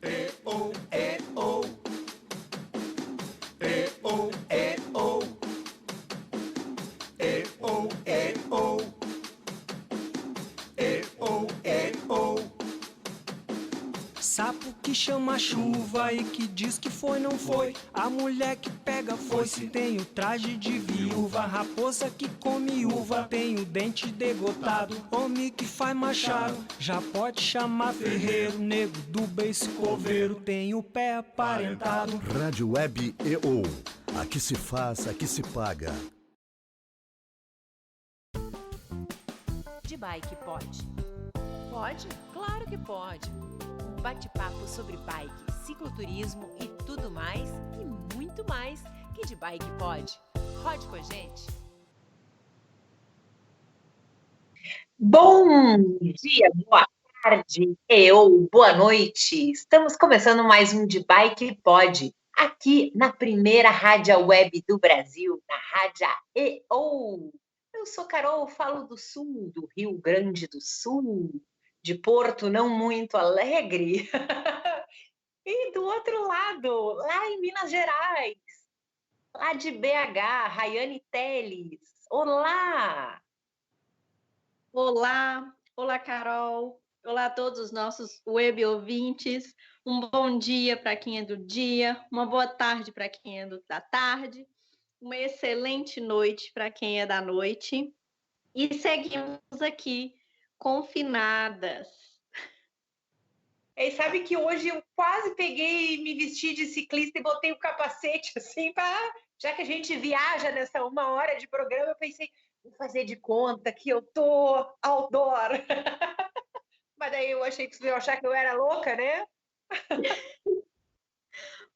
E-oh, e-oh. E-oh, e-oh. E-oh, e-oh. E-oh, e-oh. Sapo que chama chuva e que diz que foi, não foi. A mulher que pega foice tem o traje de viúva. Raposa que come uva tem o dente degotado. Homem que faz machado já pode chamar ferreiro. Nego do beiço coveiro tem o pé aparentado. Rádio Web EO. Aqui se faz, aqui se paga. De bike pode? Pode? Claro que pode. Um bate-papo sobre bike, cicloturismo e tudo mais, e muito mais que de bike pode. Rode com a gente. Bom dia, boa tarde, boa noite. Estamos começando mais um De Bike Pode, aqui na primeira rádio web do Brasil, na Rádio EO. Eu sou Carol, falo do sul, do Rio Grande do Sul, de Porto não muito alegre. E do outro lado, lá em Minas Gerais, lá de BH, Rayane Teles. Olá! Olá Carol, olá a todos os nossos web ouvintes, um bom dia para quem é do dia, uma boa tarde para quem é da tarde, uma excelente noite para quem é da noite, e seguimos aqui confinadas. E sabe que hoje eu quase peguei e me vesti de ciclista e botei o capacete assim, já que a gente viaja nessa 1 hora de programa, eu pensei, vou fazer de conta que eu tô outdoor. Mas daí eu achei que você ia achar que eu era louca, né?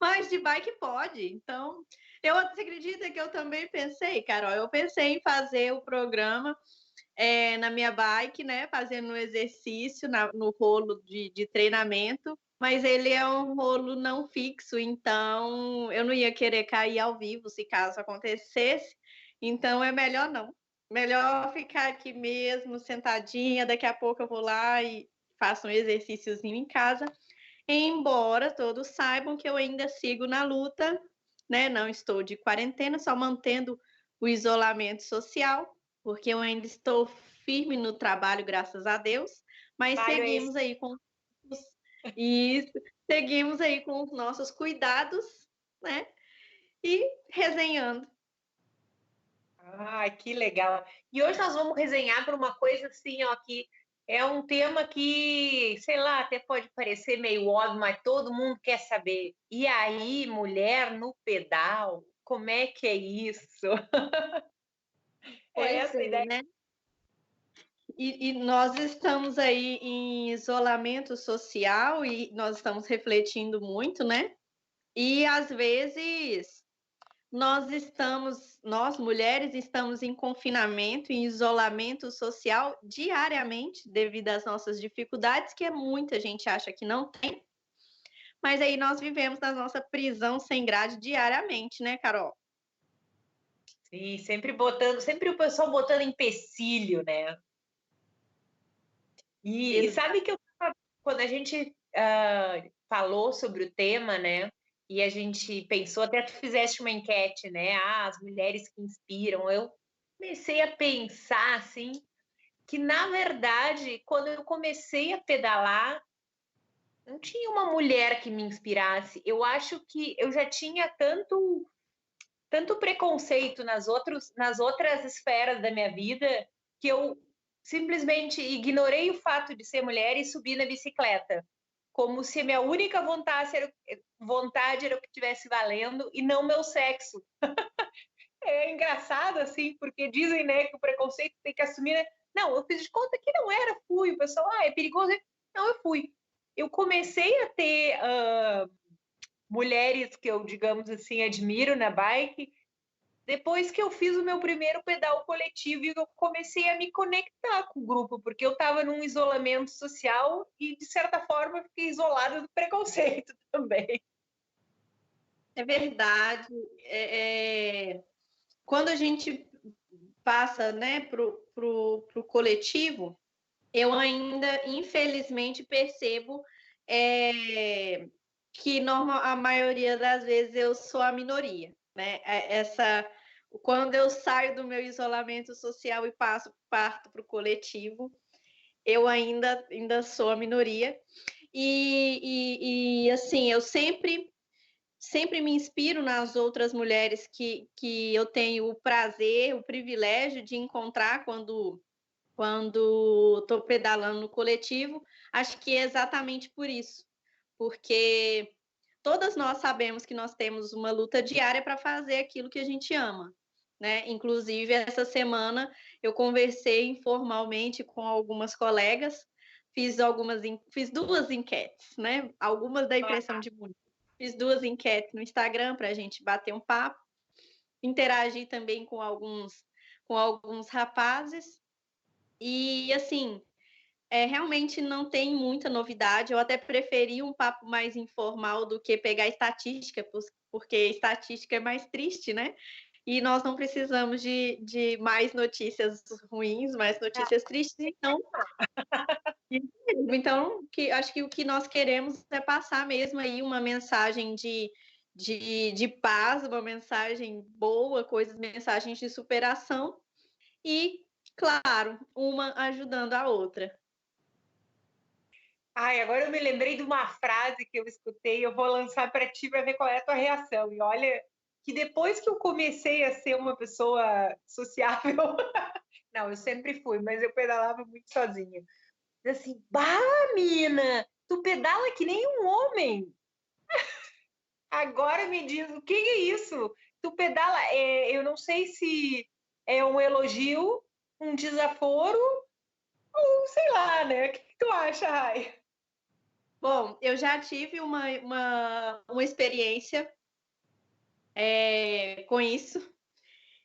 Mas de bike pode, então... Você acredita que eu também pensei, Carol? Eu pensei em fazer o programa na minha bike, né? Fazendo um exercício no rolo de treinamento, mas ele é um rolo não fixo, então eu não ia querer cair ao vivo se caso acontecesse, então é melhor não. Melhor ficar aqui mesmo, sentadinha, daqui a pouco eu vou lá e faço um exercíciozinho em casa, embora todos saibam que eu ainda sigo na luta, né? Não estou de quarentena, só mantendo o isolamento social, porque eu ainda estou firme no trabalho, graças a Deus, mas seguimos aí com isso, seguimos aí com os nossos cuidados, né? E resenhando. Ah, que legal. E hoje nós vamos resenhar por uma coisa assim, ó, que é um tema que, sei lá, até pode parecer meio óbvio, mas todo mundo quer saber. E aí, mulher no pedal, como é que é isso? Pois Essa ideia. né? E nós estamos aí em isolamento social e nós estamos refletindo muito, né? E às vezes nós mulheres estamos em confinamento, em isolamento social diariamente devido às nossas dificuldades, que muita gente acha que não tem. Mas aí nós vivemos na nossa prisão sem grade diariamente, né, Carol? Sim, sempre o pessoal botando empecilho, né? E sabe que quando a gente falou sobre o tema, né? E a gente pensou, até tu fizeste uma enquete, né? As mulheres que inspiram. Eu comecei a pensar, assim, que na verdade, quando eu comecei a pedalar, não tinha uma mulher que me inspirasse. Eu acho que eu já tinha tanto preconceito nas outras esferas da minha vida que eu simplesmente ignorei o fato de ser mulher e subi na bicicleta, como se a minha única vontade era o que estivesse valendo e não meu sexo. É engraçado, assim, porque dizem, né, que o preconceito tem que assumir, né? Não, eu fiz de conta que não era, fui. O pessoal, é perigoso. Não, eu fui. Eu comecei a ter mulheres que eu, digamos assim, admiro na bike, depois que eu fiz o meu primeiro pedal coletivo e eu comecei a me conectar com o grupo, porque eu estava num isolamento social e, de certa forma, fiquei isolada do preconceito também. É verdade. Quando a gente passa, né, pro coletivo, eu ainda, infelizmente, percebo que a maioria das vezes eu sou a minoria, né? Quando eu saio do meu isolamento social e parto para o coletivo, eu ainda sou a minoria. E assim, eu sempre me inspiro nas outras mulheres que eu tenho o prazer, o privilégio de encontrar quando estou pedalando no coletivo. Acho que é exatamente por isso, porque todas nós sabemos que nós temos uma luta diária para fazer aquilo que a gente ama, né? Inclusive, essa semana eu conversei informalmente com algumas colegas, fiz 2 enquetes, né? Algumas da impressão de mundo. Fiz 2 enquetes no Instagram para a gente bater um papo, interagir também com alguns rapazes. E assim, realmente não tem muita novidade. Eu até preferi um papo mais informal do que pegar estatística, porque estatística é mais triste, né? E nós não precisamos de mais notícias ruins, mais notícias tristes. Então, acho que o que nós queremos é passar mesmo aí uma mensagem de paz, uma mensagem boa, mensagens de superação e, claro, uma ajudando a outra. Ai, agora eu me lembrei de uma frase que eu escutei, eu vou lançar para ti para ver qual é a tua reação. E olha, que depois que eu comecei a ser uma pessoa sociável, não, eu sempre fui, mas eu pedalava muito sozinha. Assim, bah, mina, tu pedala que nem um homem. Agora me diz, o que é isso? Tu pedala, eu não sei se é um elogio, um desaforo, ou sei lá, né? O que tu acha, Rai? Bom, eu já tive uma experiência com isso.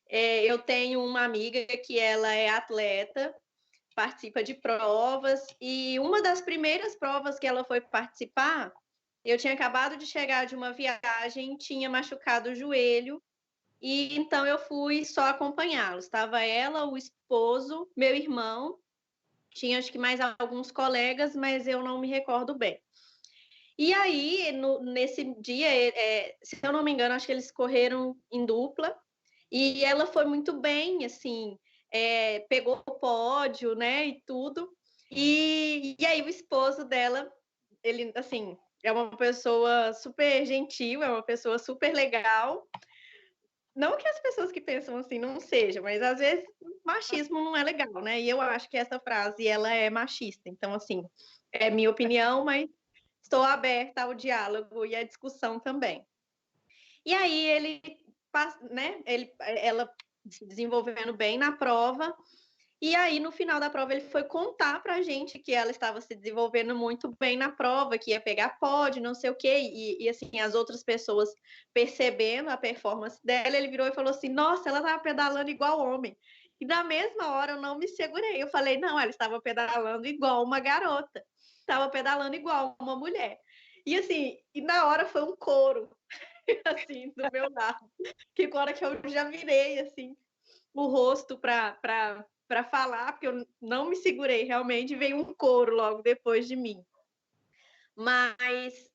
Eu tenho uma amiga que ela é atleta, participa de provas, e uma das primeiras provas que ela foi participar, eu tinha acabado de chegar de uma viagem, tinha machucado o joelho, e então eu fui só acompanhá-los. Estava ela, o esposo, meu irmão, tinha acho que mais alguns colegas, mas eu não me recordo bem. E aí, nesse dia, se eu não me engano, acho que eles correram em dupla, e ela foi muito bem, assim, pegou o pódio, né, e tudo. E aí o esposo dela, ele, assim, é uma pessoa super gentil, é uma pessoa super legal. Não que as pessoas que pensam assim não sejam, mas às vezes machismo não é legal, né? E eu acho que essa frase, ela é machista. Então, assim, é minha opinião, mas estou aberta ao diálogo e à discussão também. E aí ela se desenvolvendo bem na prova, e aí no final da prova ele foi contar pra gente que ela estava se desenvolvendo muito bem na prova, que ia pegar pódio, não sei o quê, e assim, as outras pessoas percebendo a performance dela, ele virou e falou assim, nossa, ela estava pedalando igual homem. E na mesma hora eu não me segurei, eu falei, não, ela estava pedalando igual uma garota, estava pedalando igual uma mulher. E assim, e na hora foi um coro, assim, do meu lado, que agora que eu já virei, assim, o rosto para falar, porque eu não me segurei realmente, veio um coro logo depois de mim. Mas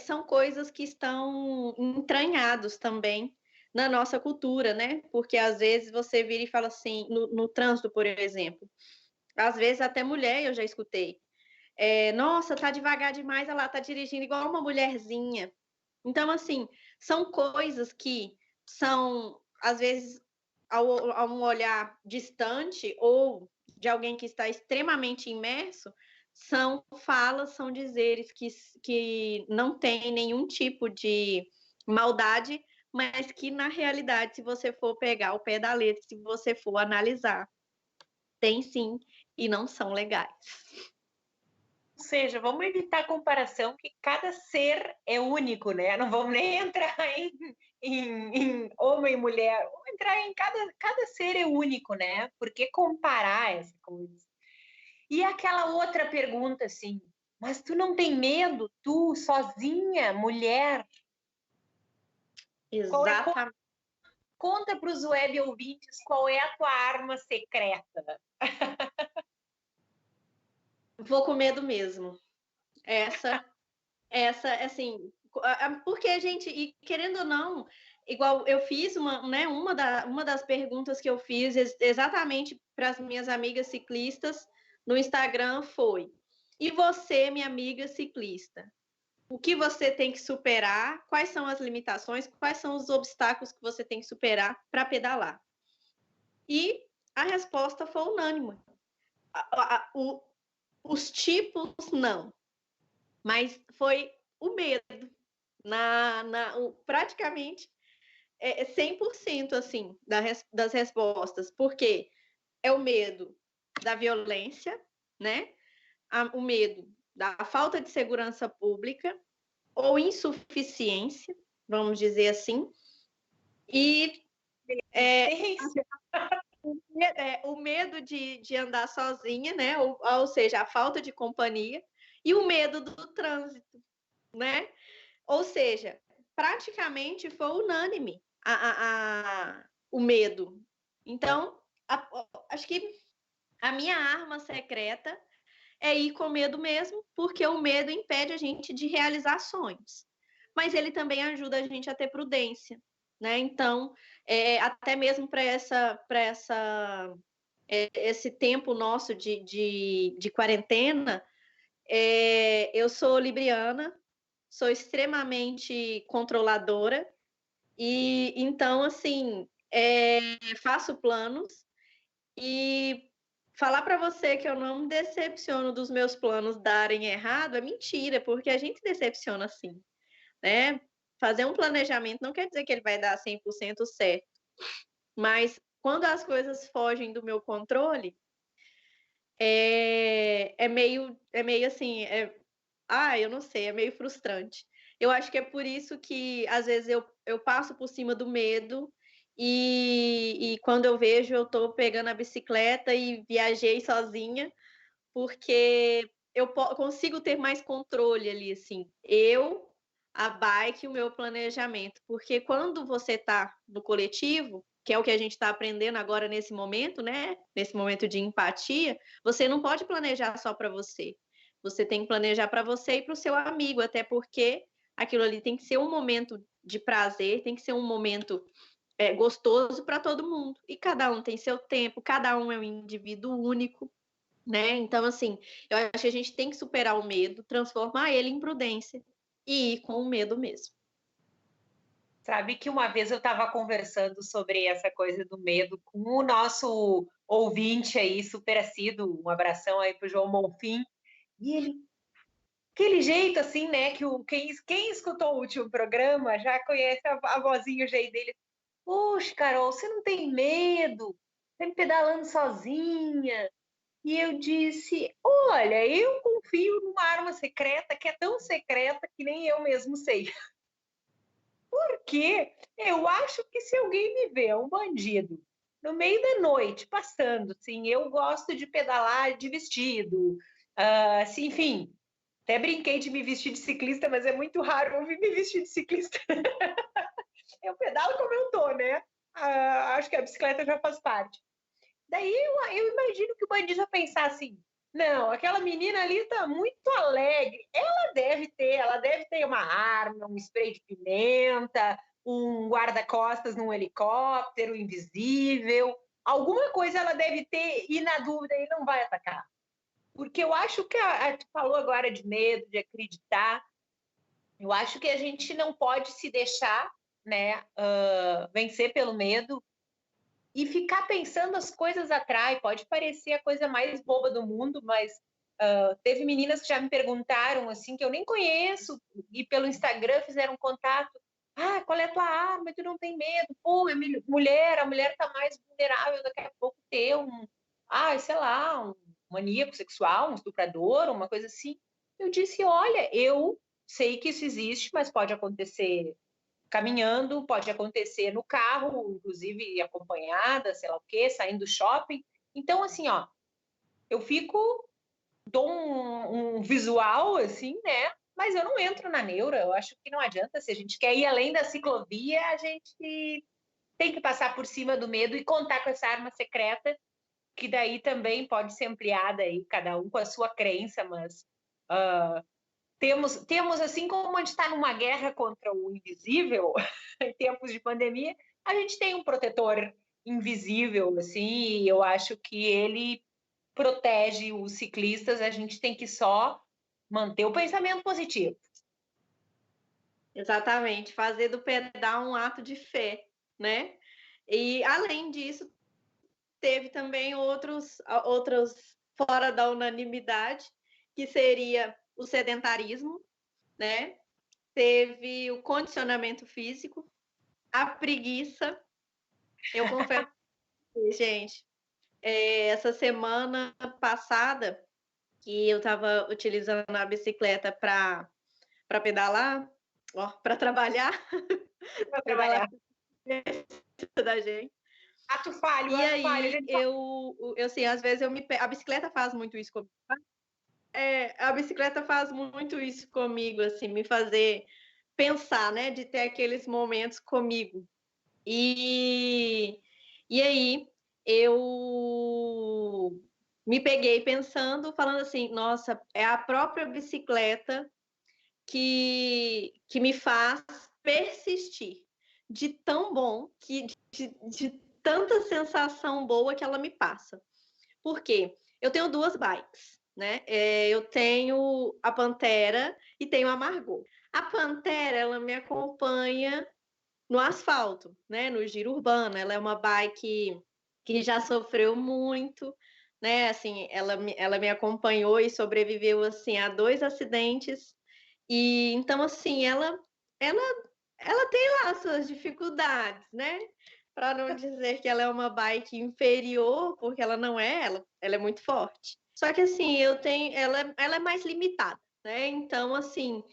são coisas que estão entranhados também na nossa cultura, né? Porque às vezes você vira e fala assim, no trânsito, por exemplo, às vezes até mulher eu já escutei. Nossa, tá devagar demais, ela tá dirigindo igual uma mulherzinha. Então, assim, são coisas que são, às vezes, a um olhar distante ou de alguém que está extremamente imerso, são falas, são dizeres que não tem nenhum tipo de maldade, mas que, na realidade, se você for pegar o pé da letra, se você for analisar, tem sim, e não são legais. Ou seja, vamos evitar a comparação, que cada ser é único, né? Não vamos nem entrar em homem e mulher, vamos entrar em cada ser é único, né? Por que comparar essa coisa? E aquela outra pergunta assim, mas tu não tem medo, tu sozinha, mulher? Exatamente. Conta para os web ouvintes qual é a tua arma secreta. Vou com medo mesmo. Essa, assim, Porque, gente, e querendo ou não, igual eu fiz uma das perguntas que eu fiz exatamente para as minhas amigas ciclistas no Instagram foi: e você, minha amiga ciclista? O que você tem que superar? Quais são as limitações? Quais são os obstáculos que você tem que superar para pedalar? E a resposta foi unânime. Os tipos, não. Mas foi o medo. Praticamente 100% assim, das respostas. Porque é o medo da violência, né? O medo da falta de segurança pública ou insuficiência, vamos dizer assim, e o medo de andar sozinha, né? Ou seja, a falta de companhia, e o medo do trânsito, né? Ou seja, praticamente foi unânime o medo. Então, acho que a minha arma secreta é ir com medo mesmo, porque o medo impede a gente de realizar sonhos. Mas ele também ajuda a gente a ter prudência, né? Então, até mesmo para esse tempo nosso de quarentena, eu sou libriana, sou extremamente controladora, e então, assim, faço planos, e falar para você que eu não me decepciono dos meus planos darem errado é mentira, porque a gente decepciona sim, né? Fazer um planejamento não quer dizer que ele vai dar 100% certo, mas quando as coisas fogem do meu controle, é meio assim, eu não sei, é meio frustrante. Eu acho que é por isso que às vezes eu passo por cima do medo, e quando eu vejo, eu tô pegando a bicicleta e viajei sozinha, porque eu consigo ter mais controle ali, assim, a bike e o meu planejamento. Porque quando você tá no coletivo, que é o que a gente está aprendendo agora nesse momento, né? Nesse momento de empatia, você não pode planejar só para você. Você tem que planejar para você e para o seu amigo, até porque aquilo ali tem que ser um momento de prazer, tem que ser um momento gostoso para todo mundo. E cada um tem seu tempo, cada um é um indivíduo único, né? Então, assim, eu acho que a gente tem que superar o medo, transformar ele em prudência e ir com o medo mesmo. Sabe que uma vez eu estava conversando sobre essa coisa do medo com o nosso ouvinte aí, super assíduo, um abração aí pro João Bonfim, e ele, aquele jeito assim, né, que quem escutou o último programa já conhece a vozinha, o jeito dele. Poxa, Carol, você não tem medo? Tá me pedalando sozinha. E eu disse, olha, eu confio numa arma secreta que é tão secreta que nem eu mesmo sei. Porque eu acho que se alguém me vê, um bandido, no meio da noite, passando, assim, eu gosto de pedalar de vestido, assim, enfim, até brinquei de me vestir de ciclista, mas é muito raro eu me vestir de ciclista. Eu pedalo como eu tô, né? Acho que a bicicleta já faz parte. Daí eu imagino que o bandido vai pensar assim, não, aquela menina ali tá muito alegre, ela deve ter uma arma, um spray de pimenta, um guarda-costas num helicóptero invisível, alguma coisa ela deve ter, e na dúvida ele não vai atacar. Porque eu acho que tu falou agora de medo, de acreditar, eu acho que a gente não pode se deixar, né, vencer pelo medo, e ficar pensando as coisas atrai. Pode parecer a coisa mais boba do mundo, mas teve meninas que já me perguntaram, assim, que eu nem conheço, e pelo Instagram fizeram contato. Ah, qual é a tua arma? Tu não tem medo? Pô, é mulher, a mulher tá mais vulnerável daqui a pouco ter sei lá, um maníaco sexual, um estuprador, uma coisa assim. Eu disse, olha, eu sei que isso existe, mas pode acontecer caminhando, pode acontecer no carro, inclusive acompanhada, sei lá o quê, saindo do shopping. Então, assim, ó, eu dou um visual, assim, né? Mas eu não entro na neura, eu acho que não adianta. Se a gente quer ir além da ciclovia, a gente tem que passar por cima do medo e contar com essa arma secreta, que daí também pode ser ampliada aí, cada um com a sua crença, mas temos assim como a gente está numa guerra contra o invisível, em tempos de pandemia, a gente tem um protetor invisível, assim, e eu acho que ele protege os ciclistas, a gente tem que só manter o pensamento positivo. Exatamente, fazer do pedal um ato de fé, né? E, além disso, teve também outros fora da unanimidade, que seria o sedentarismo, né? Teve o condicionamento físico, a preguiça. Eu confesso, gente, essa semana passada, que eu estava utilizando a bicicleta para pedalar, para trabalhar, Para trabalhar. da gente. Ato falho, E ato falho. aí, eu assim, às vezes a bicicleta faz muito isso comigo. A bicicleta faz muito isso comigo, assim, me fazer pensar, né, de ter aqueles momentos comigo. E aí, eu me peguei pensando, falando assim, nossa, é a própria bicicleta que me faz persistir, de tão bom, de tanta sensação boa que ela me passa. Por quê? Eu tenho 2 bikes, né? Eu tenho a Pantera e tenho a Margot. A Pantera, ela me acompanha no asfalto, né? No giro urbano. Ela é uma bike que já sofreu muito, né? Assim, ela me acompanhou e sobreviveu assim a 2 acidentes. E então, assim, ela tem lá suas dificuldades, né? Para não dizer que ela é uma bike inferior, porque ela não é, ela é muito forte. Só que assim, ela é mais limitada, né? Então, assim,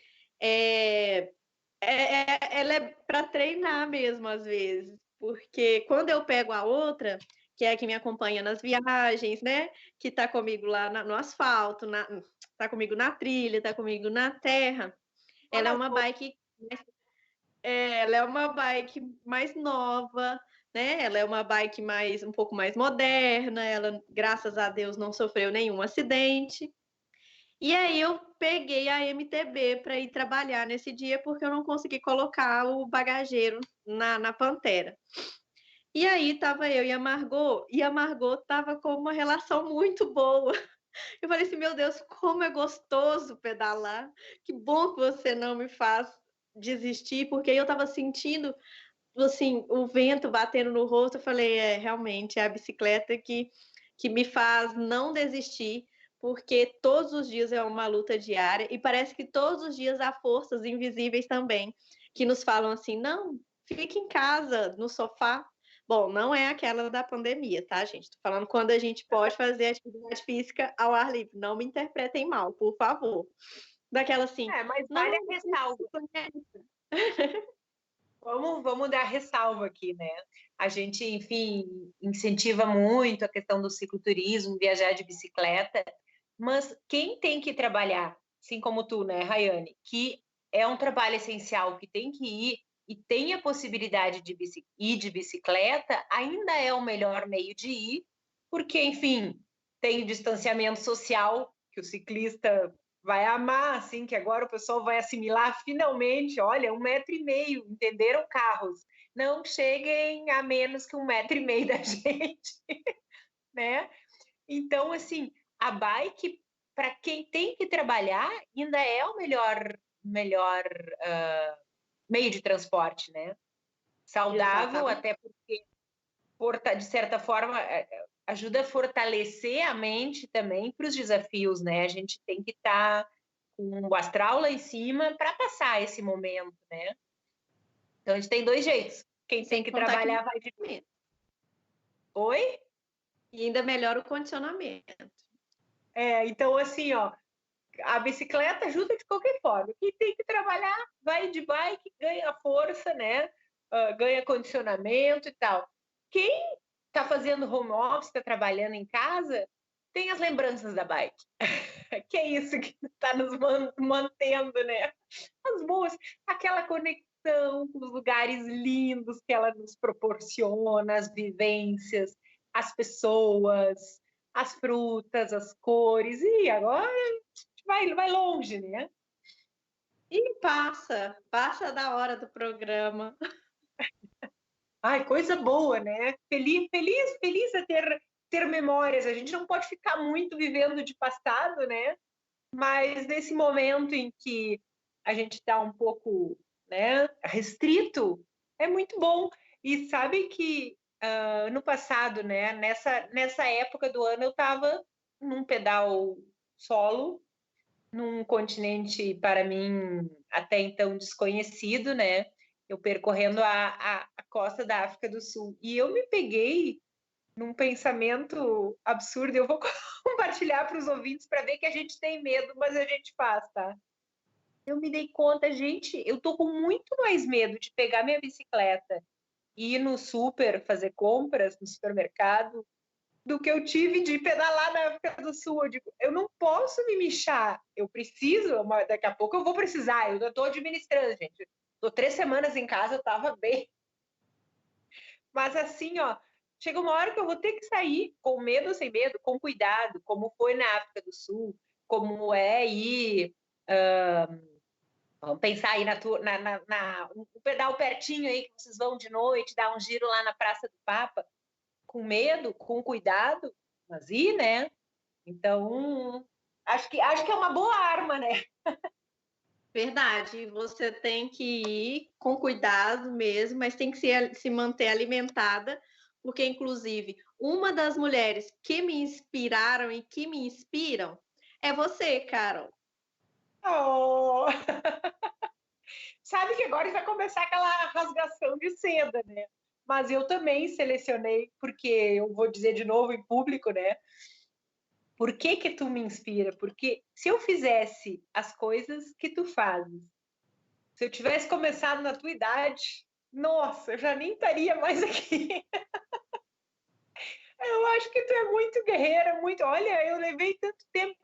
ela é para treinar mesmo, às vezes. Porque quando eu pego a outra, que é a que me acompanha nas viagens, né? Que está comigo lá no asfalto, tá comigo na trilha, tá comigo na terra. Ela é uma bike mais nova, né? Ela é uma bike um pouco mais moderna, ela, graças a Deus, não sofreu nenhum acidente. E aí eu peguei a MTB para ir trabalhar nesse dia, porque eu não consegui colocar o bagageiro na Pantera. E aí tava eu e a Margot tava com uma relação muito boa. Eu falei assim, meu Deus, como é gostoso pedalar. Que bom que você não me faz desistir, porque eu estava sentindo assim, o vento batendo no rosto. Eu falei, realmente é a bicicleta que me faz não desistir, porque todos os dias é uma luta diária e parece que todos os dias há forças invisíveis também que nos falam assim, não, fique em casa, no sofá. Bom, não é aquela da pandemia, tá, gente? Tô falando quando a gente pode fazer atividade física ao ar livre. Não me interpretem mal, por favor. Daquela assim, Mas não, vale a ressalva. Vamos dar ressalva aqui, né? A gente, enfim, incentiva muito a questão do cicloturismo, viajar de bicicleta, mas quem tem que trabalhar, assim como tu, né, Rayane, que é um trabalho essencial, que tem que ir e tem a possibilidade de ir de bicicleta, ainda é o melhor meio de ir, porque, enfim, tem o distanciamento social que o ciclista vai amar, assim, que agora o pessoal vai assimilar finalmente, olha, 1,5 m, entenderam, carros? Não cheguem a menos que 1,5 m da gente, né? Então, assim, a bike, para quem tem que trabalhar, ainda é o melhor meio de transporte, né? Saudável, exatamente. até porque, de certa forma, ajuda a fortalecer a mente também para os desafios, né? A gente tem que estar com o astral lá em cima para passar esse momento, né? Então, a gente tem 2 jeitos. Quem tem que trabalhar vai de... Oi? E ainda melhora o condicionamento. Então, assim, ó, a bicicleta ajuda de qualquer forma. Quem tem que trabalhar, vai de bike, ganha força, né? Ganha condicionamento e tal. Quem está fazendo home office, está trabalhando em casa, tem as lembranças da bike. Que é isso que está nos mantendo, né? As boas, aquela conexão com os lugares lindos que ela nos proporciona, as vivências, as pessoas, as frutas, as cores, e agora vai longe, né? E passa da hora do programa. Ai, coisa boa, né? Feliz, feliz, feliz é ter memórias. A gente não pode ficar muito vivendo de passado, né? Mas nesse momento em que a gente está um pouco, né, restrito, é muito bom. E sabe que no passado, né, nessa época do ano, eu estava num pedal solo, num continente para mim até então desconhecido, né? Eu percorrendo a costa da África do Sul. E eu me peguei num pensamento absurdo. Eu vou compartilhar para os ouvintes para ver que a gente tem medo, mas a gente faz, tá? Eu me dei conta, gente, eu tô com muito mais medo de pegar minha bicicleta e ir no super fazer compras no supermercado do que eu tive de pedalar na África do Sul. Eu digo, eu não posso me mexer, eu preciso, mas daqui a pouco eu vou precisar, eu estou administrando, gente. Estou 3 semanas em casa, eu estava bem. Mas assim, ó, chega uma hora que eu vou ter que sair com medo ou sem medo, com cuidado, como foi na África do Sul, como é ir. Vamos pensar aí um pedal pertinho aí que vocês vão de noite, dar um giro lá na Praça do Papa, com medo, com cuidado, mas ir, né? Então, acho que é uma boa arma, né? Verdade, você tem que ir com cuidado mesmo, mas tem que se manter alimentada, porque, inclusive, uma das mulheres que me inspiraram e que me inspiram é você, Carol. Oh! Sabe que agora vai começar aquela rasgação de seda, né? Mas eu também selecionei, porque eu vou dizer de novo em público, né? Por que que tu me inspira? Porque se eu fizesse as coisas que tu fazes, se eu tivesse começado na tua idade, nossa, eu já nem estaria mais aqui. Eu acho que tu é muito guerreira, muito. Olha, eu levei tanto tempo,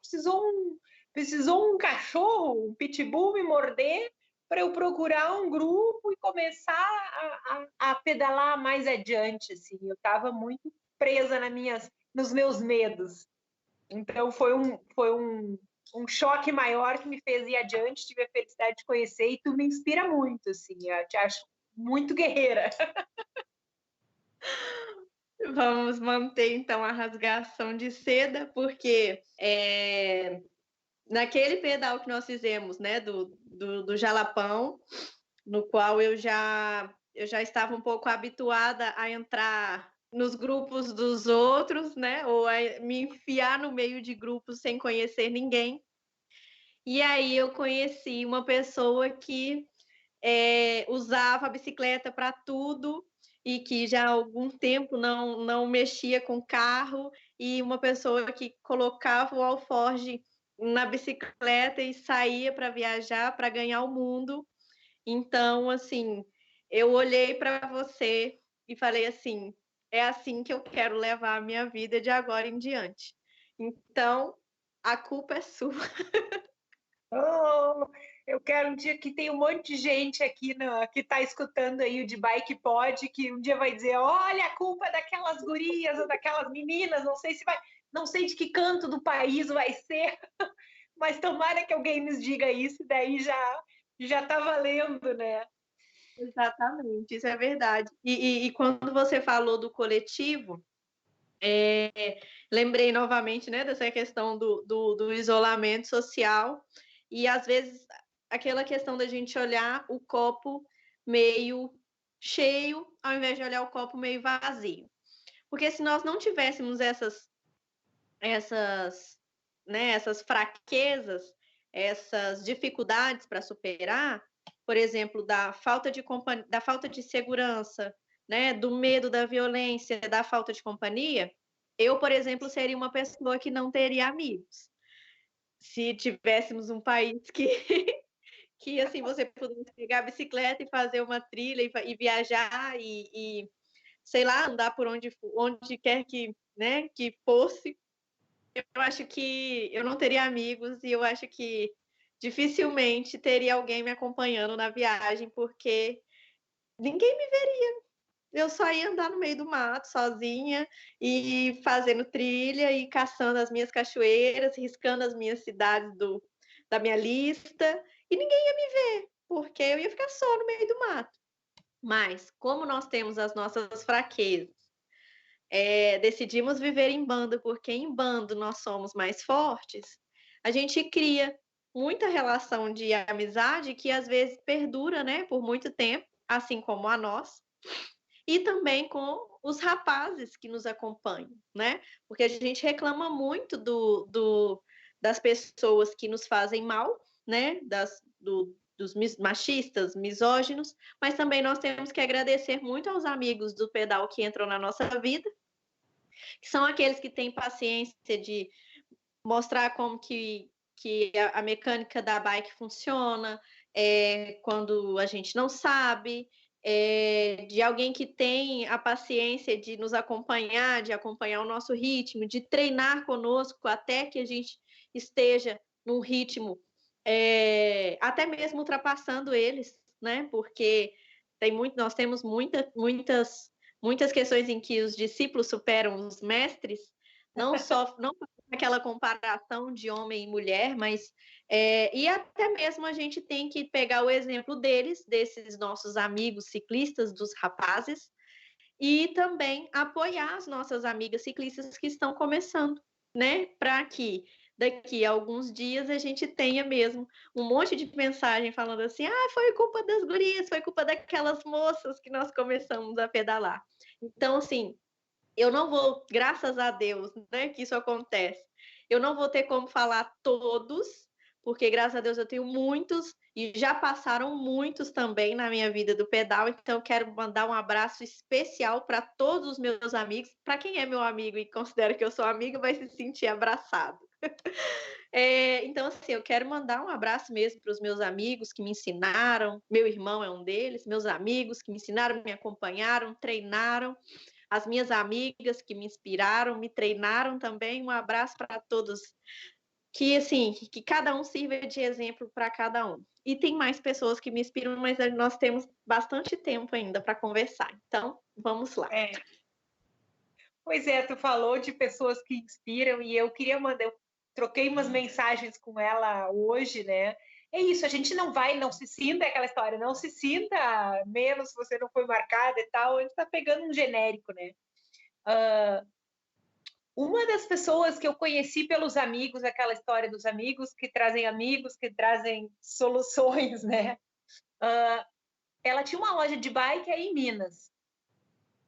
precisou um cachorro, um pitbull me morder para eu procurar um grupo e começar a pedalar mais adiante, assim. Eu estava muito presa nos meus medos. Então foi um choque maior que me fez ir adiante, tive a felicidade de conhecer e tu me inspira muito, assim. Eu te acho muito guerreira. Vamos manter, então, a rasgação de seda, porque naquele pedal que nós fizemos, né, do Jalapão, no qual eu já estava um pouco habituada a entrar nos grupos dos outros, né, ou a me enfiar no meio de grupos sem conhecer ninguém. E aí eu conheci uma pessoa que usava a bicicleta para tudo e que já há algum tempo não mexia com carro, e uma pessoa que colocava o alforge na bicicleta e saía para viajar, para ganhar o mundo. Então, assim, eu olhei para você e falei assim, é assim que eu quero levar a minha vida de agora em diante. Então, a culpa é sua. Oh, eu quero um dia que tem um monte de gente aqui que está escutando aí o de Bike Pod, que um dia vai dizer, olha, a culpa é daquelas gurias ou daquelas meninas, não sei de que canto do país vai ser, mas tomara que alguém nos diga isso, daí já está valendo, né? Exatamente, isso é verdade. E quando você falou do coletivo, lembrei novamente, né, dessa questão do isolamento social, e às vezes aquela questão da gente olhar o copo meio cheio, ao invés de olhar o copo meio vazio. Porque se nós não tivéssemos essas fraquezas, essas dificuldades para superar, por exemplo, da falta de segurança, né, do medo da violência, da falta de companhia, eu, por exemplo, seria uma pessoa que não teria amigos. Se tivéssemos um país que assim, você pudesse pegar a bicicleta e fazer uma trilha e viajar e, sei lá, andar por onde quer que, né, que fosse, eu acho que eu não teria amigos e eu acho que dificilmente teria alguém me acompanhando na viagem, porque ninguém me veria. Eu só ia andar no meio do mato sozinha e fazendo trilha e caçando as minhas cachoeiras, riscando as minhas cidades da minha lista, e ninguém ia me ver, porque eu ia ficar só no meio do mato. Mas, como nós temos as nossas fraquezas, decidimos viver em bando, porque em bando nós somos mais fortes, a gente cria muita relação de amizade que às vezes perdura, né, por muito tempo, assim como a nós, e também com os rapazes que nos acompanham, né? Porque a gente reclama muito das pessoas que nos fazem mal, né? Dos machistas, misóginos, mas também nós temos que agradecer muito aos amigos do pedal que entram na nossa vida, que são aqueles que têm paciência de mostrar como que a mecânica da bike funciona, quando a gente não sabe, de alguém que tem a paciência de nos acompanhar, de acompanhar o nosso ritmo, de treinar conosco até que a gente esteja num ritmo, até mesmo ultrapassando eles, né? Porque nós temos muitas questões em que os discípulos superam os mestres, não só não aquela comparação de homem e mulher, mas e até mesmo a gente tem que pegar o exemplo deles, desses nossos amigos ciclistas, dos rapazes, e também apoiar as nossas amigas ciclistas que estão começando, né? Para que daqui a alguns dias a gente tenha mesmo um monte de mensagem falando assim: ah, foi culpa das gurias, foi culpa daquelas moças que nós começamos a pedalar. Então, assim, eu não vou, graças a Deus, né, que isso acontece. Eu não vou ter como falar todos, porque graças a Deus eu tenho muitos e já passaram muitos também na minha vida do pedal, então eu quero mandar um abraço especial para todos os meus amigos. Para quem é meu amigo e considera que eu sou amiga, vai se sentir abraçado. Então, assim, eu quero mandar um abraço mesmo para os meus amigos que me ensinaram, meu irmão é um deles, meus amigos que me ensinaram, me acompanharam, treinaram, as minhas amigas que me inspiraram, me treinaram também. Um abraço para todos. Que, assim, que cada um sirva de exemplo para cada um. E tem mais pessoas que me inspiram, mas nós temos bastante tempo ainda para conversar. Então, vamos lá. Pois é, tu falou de pessoas que inspiram e eu queria mandar, eu troquei umas mensagens com ela hoje, né? É isso, a gente não vai, não se sinta aquela história, não se sinta menos se você não foi marcada e tal, a gente tá pegando um genérico, né? Uma das pessoas que eu conheci pelos amigos, aquela história dos amigos que trazem soluções, né? Ela tinha uma loja de bike aí em Minas,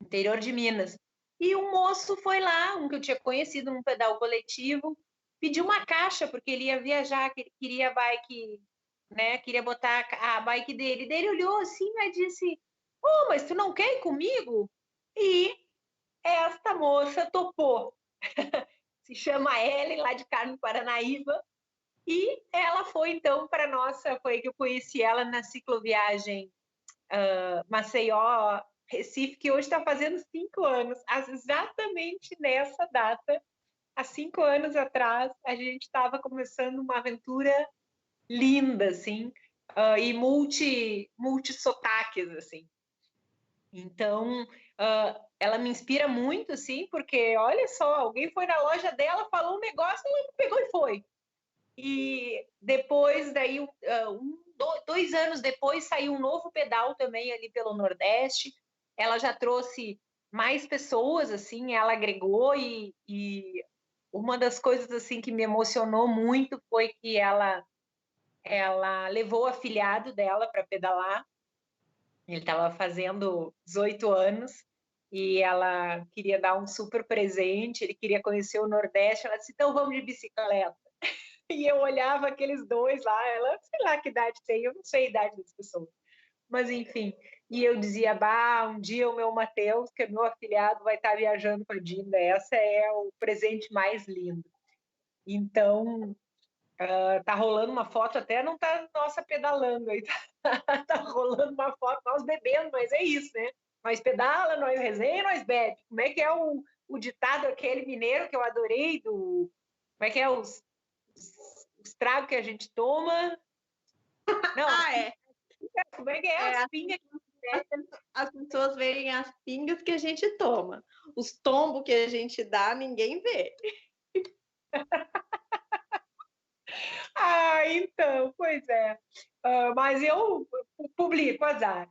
interior de Minas. E um moço foi lá, um que eu tinha conhecido num pedal coletivo, pediu uma caixa, porque ele ia viajar, que ele queria a bike, né? Queria botar a bike dele. Daí ele olhou assim e disse: oh, mas tu não quer ir comigo? E esta moça topou. Se chama Ellen, lá de Carmo Paranaíba. E ela foi, então, para nossa... Foi que eu conheci ela na cicloviagem Maceió, Recife, que hoje está fazendo 5 anos. Exatamente nessa data, há 5 anos atrás, a gente estava começando uma aventura linda, assim, e multi-sotaques, assim. Então, ela me inspira muito, assim, porque, olha só, alguém foi na loja dela, falou um negócio, ela pegou e foi. E depois, daí, 2 anos depois, saiu um novo pedal também ali pelo Nordeste. Ela já trouxe mais pessoas, assim, ela agregou e uma das coisas, assim, que me emocionou muito foi que ela levou o afilhado dela para pedalar. Ele estava fazendo 18 anos e ela queria dar um super presente, ele queria conhecer o Nordeste. Ela disse, então vamos de bicicleta. E eu olhava aqueles dois lá, ela, sei lá que idade tem, eu não sei a idade das pessoas. Mas, enfim, e eu dizia, bah, um dia o meu Matheus, que é meu afilhado, vai estar viajando com a Dinda, essa é o presente mais lindo. Então, tá rolando uma foto, até não tá nossa pedalando aí, tá rolando uma foto, nós bebendo, mas é isso, né? Nós pedala, nós resenha, nós bebe. Como é que é o ditado aquele mineiro que eu adorei, como é que é os tragos que a gente toma? Não, como é que é? As pingas que as pessoas veem as pingas que a gente toma. Os tombos que a gente dá, ninguém vê. Então, pois é. Mas eu publico, azar.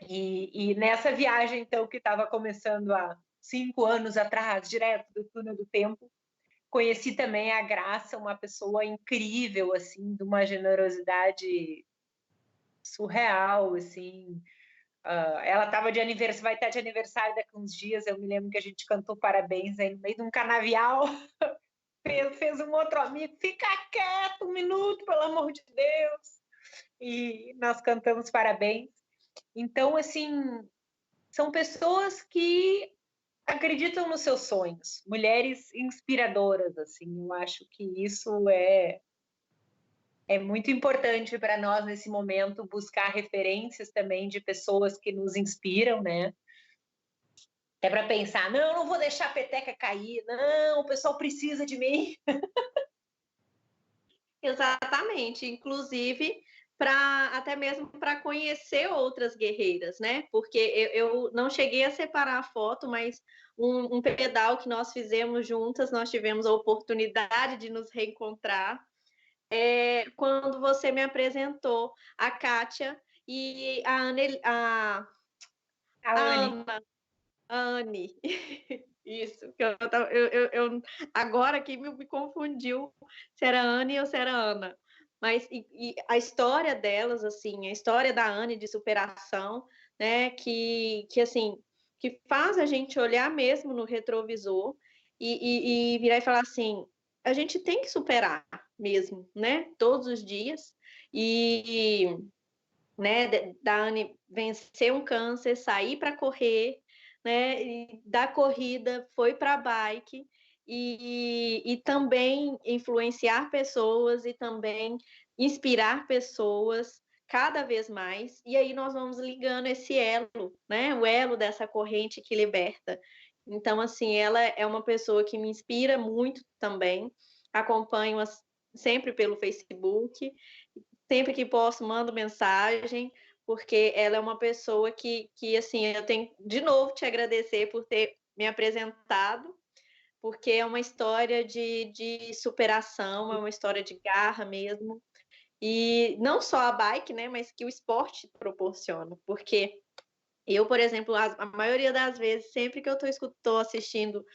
E nessa viagem, então, que estava começando há 5 anos atrás, direto do túnel do tempo, conheci também a Graça, uma pessoa incrível, assim, de uma generosidade surreal, assim. Ela estava de aniversário, vai estar de aniversário daqui a uns dias. Eu me lembro que a gente cantou parabéns aí no meio de um canavial. Fez um outro amigo, fica quieto 1 minuto, pelo amor de Deus. E nós cantamos parabéns. Então, assim, são pessoas que acreditam nos seus sonhos, mulheres inspiradoras, assim. Eu acho que isso é muito importante para nós nesse momento, buscar referências também de pessoas que nos inspiram, né? É para pensar, não vou deixar a peteca cair, não, o pessoal precisa de mim. Exatamente, inclusive até mesmo para conhecer outras guerreiras, né? Porque eu não cheguei a separar a foto, mas um pedal que nós fizemos juntas, nós tivemos a oportunidade de nos reencontrar quando você me apresentou a Kátia e a Anne. Anne. Isso, agora que me confundiu se era Anne ou se era Ana. Mas e a história delas, assim, a história da Anne de superação, né, que assim, que faz a gente olhar mesmo no retrovisor e virar e falar assim, a gente tem que superar mesmo, né, todos os dias. E né, da Anne vencer um câncer, sair para correr, né, e da corrida foi para a bike e também influenciar pessoas e também inspirar pessoas cada vez mais. E aí nós vamos ligando esse elo, né, o elo dessa corrente que liberta. Então, assim, ela é uma pessoa que me inspira muito também. Acompanho sempre pelo Facebook. Sempre que posso, mando mensagem, porque ela é uma pessoa que assim, eu tenho de novo te agradecer por ter me apresentado, porque é uma história de superação, é uma história de garra mesmo. E não só a bike, né, mas que o esporte proporciona, porque eu, por exemplo, a maioria das vezes, sempre que eu estou assistindo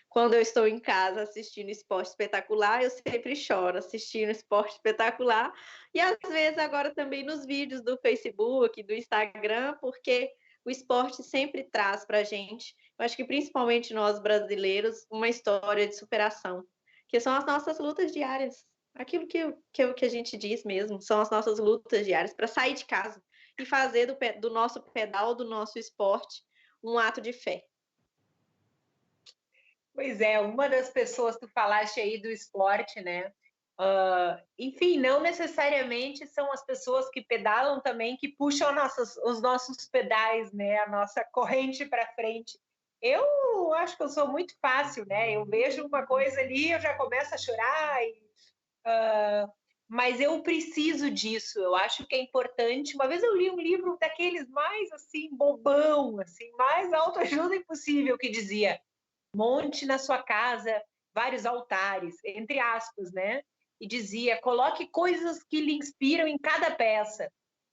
quando eu estou em casa assistindo Esporte Espetacular, eu sempre choro assistindo Esporte Espetacular. E às vezes agora também nos vídeos do Facebook, do Instagram, porque o esporte sempre traz para a gente, eu acho que principalmente nós brasileiros, uma história de superação, que são as nossas lutas diárias. Aquilo que a gente diz mesmo, são as nossas lutas diárias para sair de casa e fazer do nosso pedal, do nosso esporte, um ato de fé. Pois é, uma das pessoas que tu falaste aí do esporte, né? Enfim, não necessariamente são as pessoas que pedalam também que puxam os nossos pedais, né? A nossa corrente para frente. Eu acho que eu sou muito fácil, né? Eu vejo uma coisa ali, eu já começo a chorar. Mas eu preciso disso. Eu acho que é importante. Uma vez eu li um livro daqueles mais assim bobão, assim, mais autoajuda impossível, que dizia: monte na sua casa vários altares, entre aspas, né? E dizia, coloque coisas que lhe inspiram em cada peça.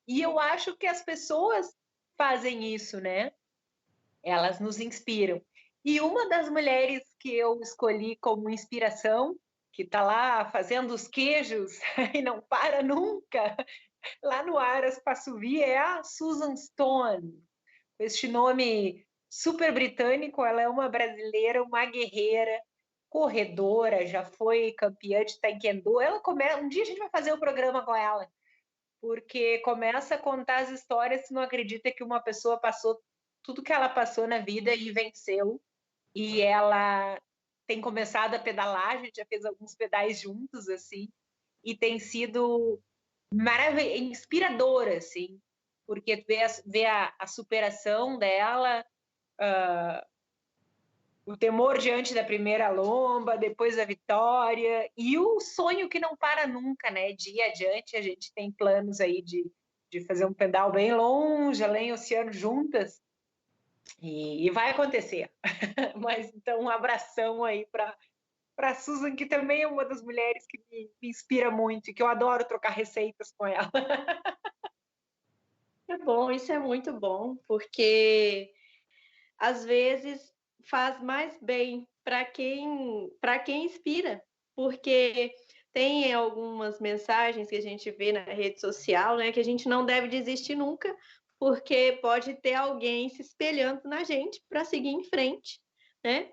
E eu acho que as pessoas fazem isso, né? Elas nos inspiram. E uma das mulheres que eu escolhi como inspiração, que está lá fazendo os queijos e não para nunca, lá no Aras Passuvi, é a Susan Stone. Este nome super britânico, ela é uma brasileira, uma guerreira, corredora, já foi campeã de taekwondo. Um dia a gente vai fazer o programa com ela, porque começa a contar as histórias, você não acredita que uma pessoa passou tudo que ela passou na vida e venceu. E ela tem começado a pedalar, a gente já fez alguns pedais juntos, assim, e tem sido inspiradora, assim, porque tu vê a superação dela, o temor diante da primeira lomba, depois a vitória, e o sonho que não para nunca, né? De ir adiante, a gente tem planos aí de fazer um pedal bem longe, além do oceano juntas, e vai acontecer. Mas então um abração aí para para a Susan, que também é uma das mulheres que me inspira muito e que eu adoro trocar receitas com ela. É bom, isso é muito bom, porque às vezes faz mais bem para quem inspira, porque tem algumas mensagens que a gente vê na rede social, né, que a gente não deve desistir nunca, porque pode ter alguém se espelhando na gente para seguir em frente, né?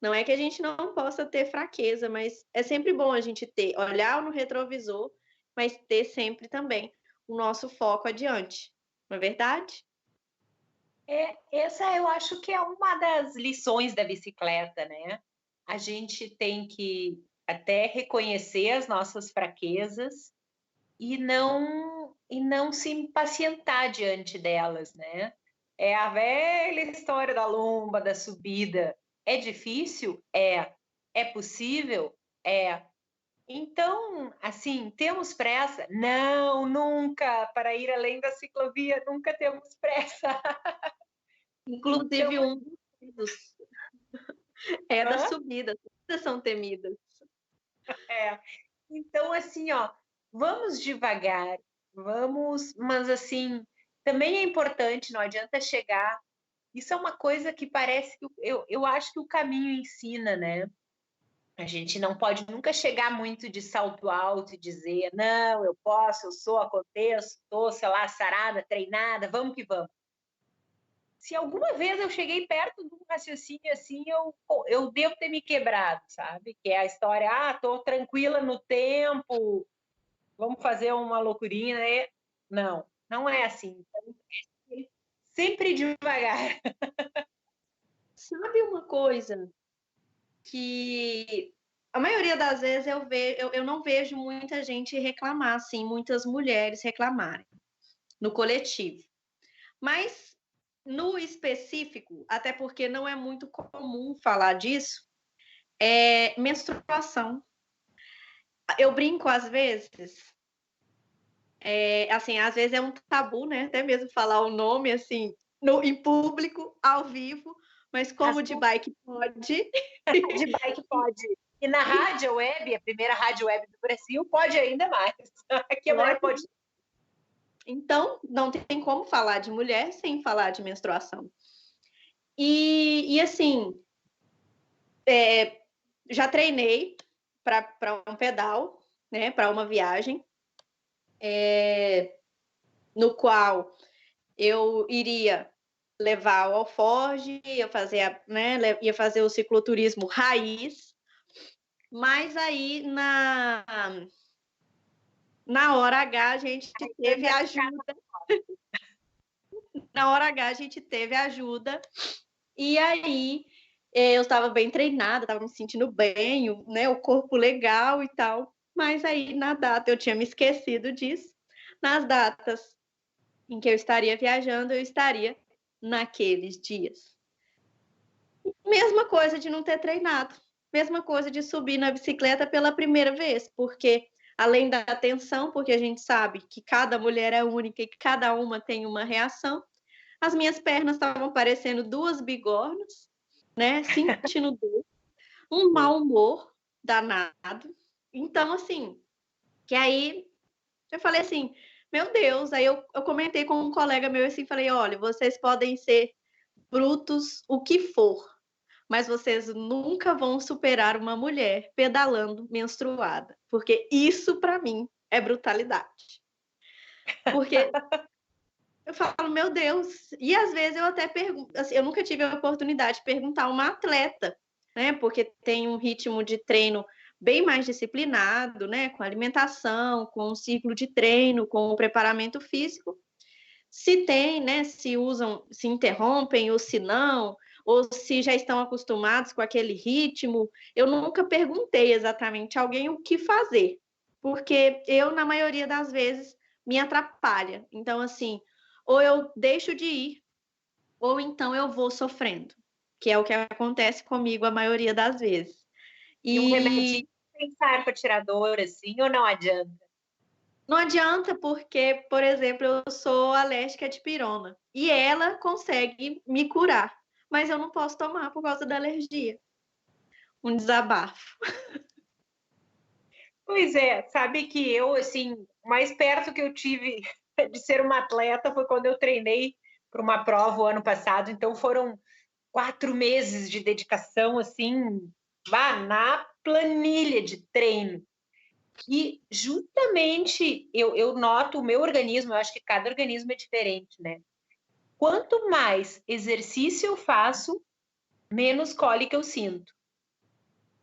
Não é que a gente não possa ter fraqueza, mas é sempre bom a gente olhar no retrovisor, mas ter sempre também o nosso foco adiante, não é verdade? Essa eu acho que é uma das lições da bicicleta, né? A gente tem que até reconhecer as nossas fraquezas e não se impacientar diante delas, né? É a velha história da lomba, da subida. É difícil? É. É possível? É. Então, assim, temos pressa? Não, nunca. Para ir além da ciclovia, nunca temos pressa. Inclusive, Então, dos é da hã? subida, todas são temidas. É. Então, assim, ó, vamos devagar, vamos, mas assim, também é importante, não adianta chegar. Isso é uma coisa que parece que eu acho que o caminho ensina, né? A gente não pode nunca chegar muito de salto alto e dizer, não, eu posso, eu sou, aconteço, estou, sei lá, sarada, treinada, vamos que vamos. Se alguma vez eu cheguei perto de um raciocínio assim, eu devo ter me quebrado, sabe? Que é a história, tô tranquila no tempo, vamos fazer uma loucurinha, né? Não, não é assim. Sempre devagar. Sabe uma coisa que a maioria das vezes eu não vejo muita gente reclamar, assim, muitas mulheres reclamarem no coletivo. Mas no específico, até porque não é muito comum falar disso, é menstruação. Eu brinco às vezes, assim, às vezes é um tabu, né? Até mesmo falar o nome assim em público, ao vivo, mas como de bike pode. De bike pode. E na rádio web, a primeira rádio web do Brasil, pode ainda mais. Aqui a mulher pode. Então, não tem como falar de mulher sem falar de menstruação. E assim, já treinei para um pedal, né? Para uma viagem, no qual eu iria levar o alforge, ia fazer o cicloturismo raiz, mas aí na hora H a gente teve ajuda. Na hora H a gente teve ajuda, e aí eu estava bem treinada, estava me sentindo bem, né, o corpo legal e tal, mas aí na data eu tinha me esquecido disso. Nas datas em que eu estaria viajando, eu estaria naqueles dias. Mesma coisa de não ter treinado, mesma coisa de subir na bicicleta pela primeira vez, porque além da atenção, porque a gente sabe que cada mulher é única e que cada uma tem uma reação, as minhas pernas estavam parecendo duas bigornas, né? Sentindo dor, um mau humor danado. Então, assim, que aí eu falei assim, meu Deus, aí eu comentei com um colega meu assim, falei, olha, vocês podem ser brutos, o que for, mas vocês nunca vão superar uma mulher pedalando menstruada, porque isso para mim é brutalidade. Porque eu falo, meu Deus, e às vezes eu até pergunto, assim, eu nunca tive a oportunidade de perguntar a uma atleta, né? Porque tem um ritmo de treino bem mais disciplinado, né? Com alimentação, com um ciclo de treino, com o preparamento físico. Se tem, né? Se usam, se interrompem ou se não, ou se já estão acostumados com aquele ritmo. Eu nunca perguntei exatamente a alguém o que fazer, porque eu, na maioria das vezes, me atrapalha. Então, assim, ou eu deixo de ir, ou então eu vou sofrendo, que é o que acontece comigo a maioria das vezes. E um remedinho pensar para tirar dor, assim, ou não adianta? Não adianta porque, por exemplo, eu sou alérgica de pirona e ela consegue me curar, mas eu não posso tomar por causa da alergia. um desabafo. Pois é, sabe que eu, assim, o mais perto que eu tive de ser uma atleta foi quando eu treinei para uma prova o ano passado. Então foram 4 meses de dedicação, assim, na planilha de treino. E justamente eu noto o meu organismo, eu acho que cada organismo é diferente, né? Quanto mais exercício eu faço, menos cólica eu sinto.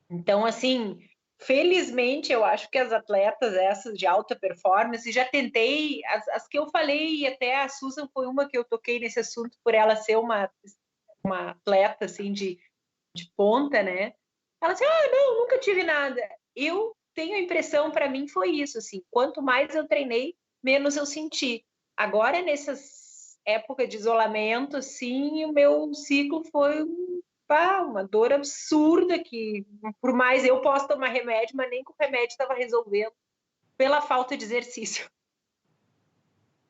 Então, assim, felizmente, eu acho que as atletas, essas de alta performance, já tentei, as que eu falei, e até a Susan foi uma que eu toquei nesse assunto, por ela ser uma atleta, assim, de ponta, né? Ela assim, não, nunca tive nada. Eu tenho a impressão, para mim, foi isso, assim, quanto mais eu treinei, menos eu senti. Agora, nessas épocas de isolamento, assim, o meu ciclo foi uma dor absurda que, por mais eu posso tomar remédio, mas nem que o remédio estava resolvendo pela falta de exercício.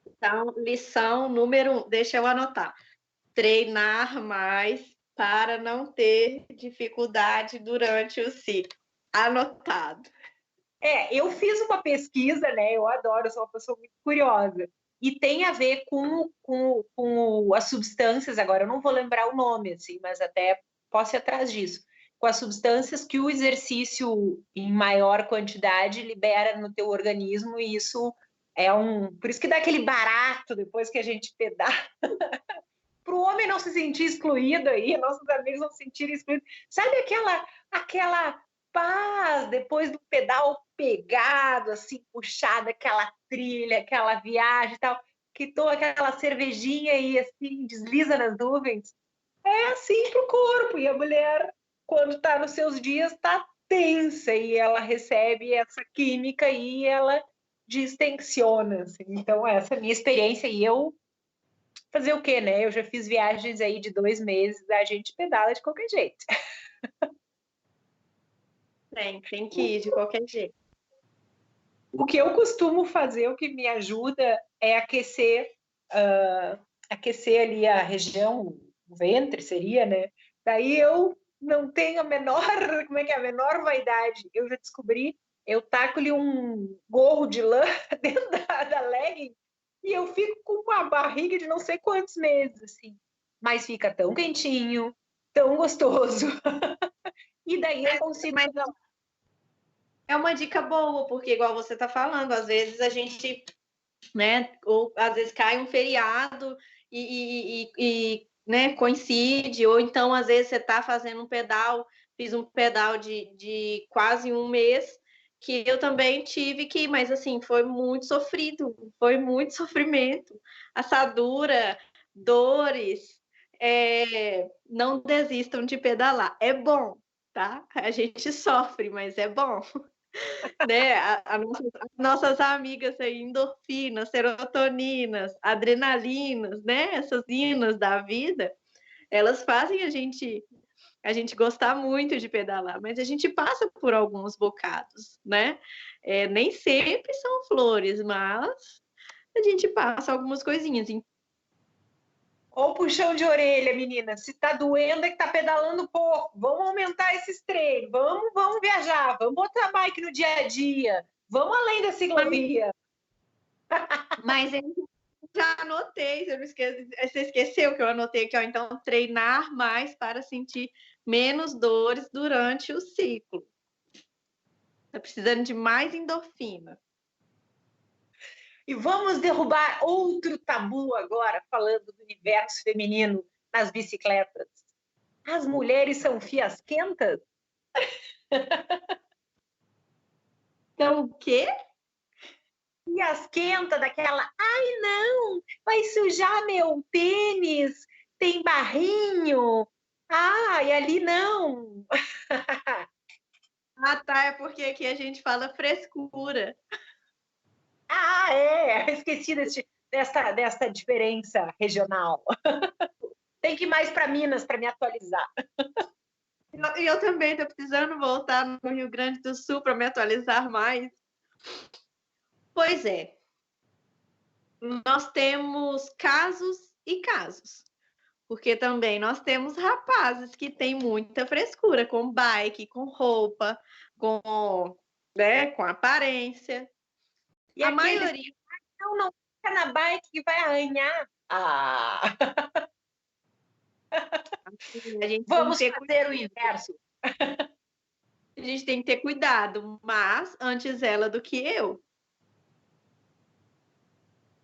Então, lição número 1, deixa eu anotar. Treinar mais para não ter dificuldade durante o ciclo. Anotado. Eu fiz uma pesquisa, né? Eu adoro, eu sou uma pessoa muito curiosa. E tem a ver com as substâncias, agora eu não vou lembrar o nome, assim, mas até posso ir atrás disso. Com as substâncias que o exercício em maior quantidade libera no teu organismo, e isso Por isso que dá aquele barato depois que a gente pedala. Para o homem não se sentir excluído aí, nossos amigos não se sentirem excluídos. Sabe aquela paz depois do pedal pegado, assim, puxado, aquela trilha, aquela viagem e tal, que toma aquela cervejinha e assim, desliza nas nuvens? É assim pro corpo. E a mulher, quando está nos seus dias, está tensa e ela recebe essa química e ela distensiona. Assim. Então, essa é a minha experiência e eu fazer o quê, né? Eu já fiz viagens aí de 2 meses, a gente pedala de qualquer jeito. Tem que ir de qualquer jeito. O que eu costumo fazer, o que me ajuda é aquecer ali a região, o ventre seria, né? Daí eu não tenho a menor, a menor vaidade. Eu já descobri, eu taco-lhe um gorro de lã dentro da legging e eu fico com uma barriga de não sei quantos meses, assim. Mas fica tão quentinho, tão gostoso. E daí eu consigo... Mas é uma dica boa, porque igual você está falando, às vezes a gente, né, ou às vezes cai um feriado e né, coincide, ou então às vezes você está fazendo um pedal, fiz um pedal de quase um mês, que eu também tive que ir, mas assim, foi muito sofrido, foi muito sofrimento, assadura, dores, não desistam de pedalar, é bom, tá? A gente sofre, mas é bom. Né? As nossas amigas aí, endorfinas, serotoninas, adrenalinas, né? Essas inas da vida, elas fazem a gente gostar muito de pedalar, mas a gente passa por alguns bocados, né? Nem sempre são flores, mas a gente passa algumas coisinhas. Ou puxão de orelha, menina. Se tá doendo é que tá pedalando pouco. Vamos aumentar esses treinos. Vamos viajar. Vamos botar bike no dia a dia. Vamos além da ciclovia. Mas eu já anotei, você esqueceu que eu anotei aqui, ó. Então, treinar mais para sentir menos dores durante o ciclo. Tá precisando de mais endorfina. E vamos derrubar outro tabu agora, falando do universo feminino nas bicicletas. As mulheres são fiasquentas? Então, o quê? Fiasquenta daquela, ai não, vai sujar meu tênis, tem barrinho. E ali não. Tá, é porque aqui a gente fala frescura. Esqueci desta diferença regional. Tem que ir mais para Minas para me atualizar. E eu também estou precisando voltar no Rio Grande do Sul para me atualizar mais. Pois é. Nós temos casos e casos. Porque também nós temos rapazes que têm muita frescura com bike, com roupa, com, né, com aparência. E A aqueles maioria. que não fica na bike que vai arranhar. Ah, A gente vamos tem que ter fazer o inverso. A gente tem que ter cuidado, mas antes ela do que eu.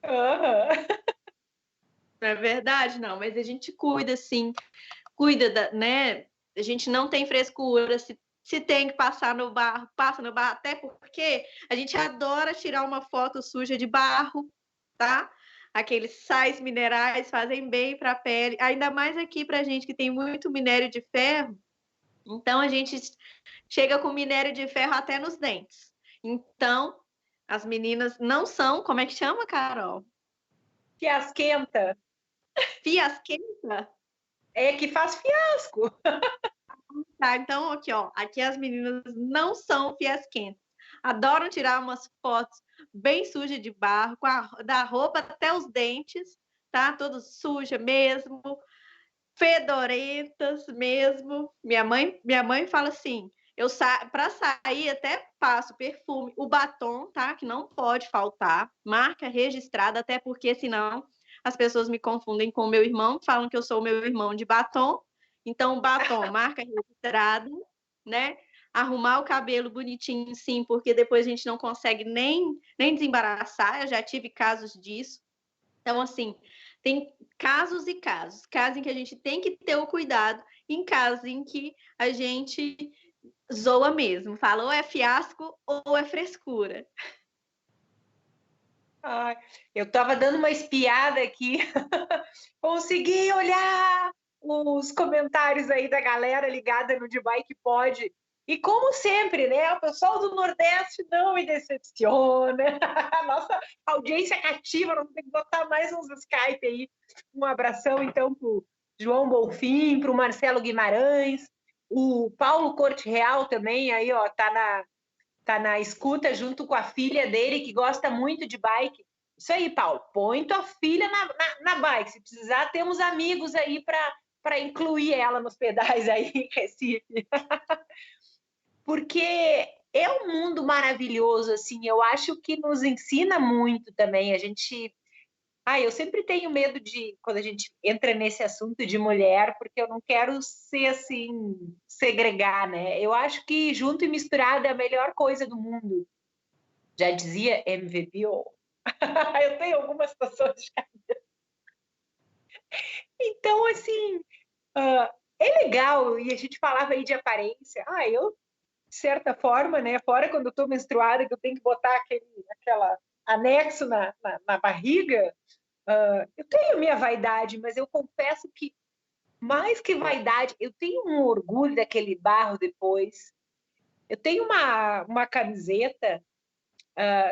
Aham. Não é verdade? Não, mas a gente cuida, sim. Cuida, né? A gente não tem frescura. Se tem que passar no barro, passa no barro. Até porque a gente adora tirar uma foto suja de barro, tá? Aqueles sais minerais fazem bem para a pele. Ainda mais aqui para a gente que tem muito minério de ferro. Então, a gente chega com minério de ferro até nos dentes. Então, as meninas não são... Como é que chama, Carol? Fiasquenta. Fiasquenta? É que faz fiasco. Tá, então aqui, ó. Aqui as meninas não são fiasquentas. Adoram tirar umas fotos bem sujas de barro, da roupa até os dentes, tá? Tudo suja mesmo, fedorentas mesmo. Minha mãe fala assim: para sair até passo perfume, o batom, tá? Que não pode faltar, marca registrada, até porque senão as pessoas me confundem com o meu irmão, falam que eu sou o meu irmão de batom. Então, batom, marca registrada, né? Arrumar o cabelo bonitinho, sim, porque depois a gente não consegue nem desembaraçar. Eu já tive casos disso. Então, assim, tem casos e casos. Casos em que a gente tem que ter o cuidado, em casos em que a gente zoa mesmo. Fala, ou é fiasco ou é frescura. Ai, eu estava dando uma espiada aqui. Consegui olhar os comentários aí da galera ligada no De Bike Pod. E como sempre, né? O pessoal do Nordeste não me decepciona. A nossa audiência cativa, vamos ter que botar mais uns Skype aí. Um abração, então, para o João Bolfin, para o Marcelo Guimarães, o Paulo Corte Real também, aí, ó, tá na escuta junto com a filha dele, que gosta muito de bike. Isso aí, Paulo, põe tua filha na bike. Se precisar, temos amigos aí para incluir ela nos pedais aí em Recife. Porque é um mundo maravilhoso, assim, eu acho que nos ensina muito também. A gente... eu sempre tenho medo de, quando a gente entra nesse assunto de mulher, porque eu não quero ser, assim, segregar, né? Eu acho que junto e misturado é a melhor coisa do mundo. Já dizia MVPO. Eu tenho algumas situações de cabeça. Então, assim, é legal, e a gente falava aí de aparência. Eu, de certa forma, né, fora quando eu estou menstruada, que eu tenho que botar aquela anexo na barriga, eu tenho minha vaidade, mas eu confesso que, mais que vaidade, eu tenho um orgulho daquele barro depois. Eu tenho uma camiseta,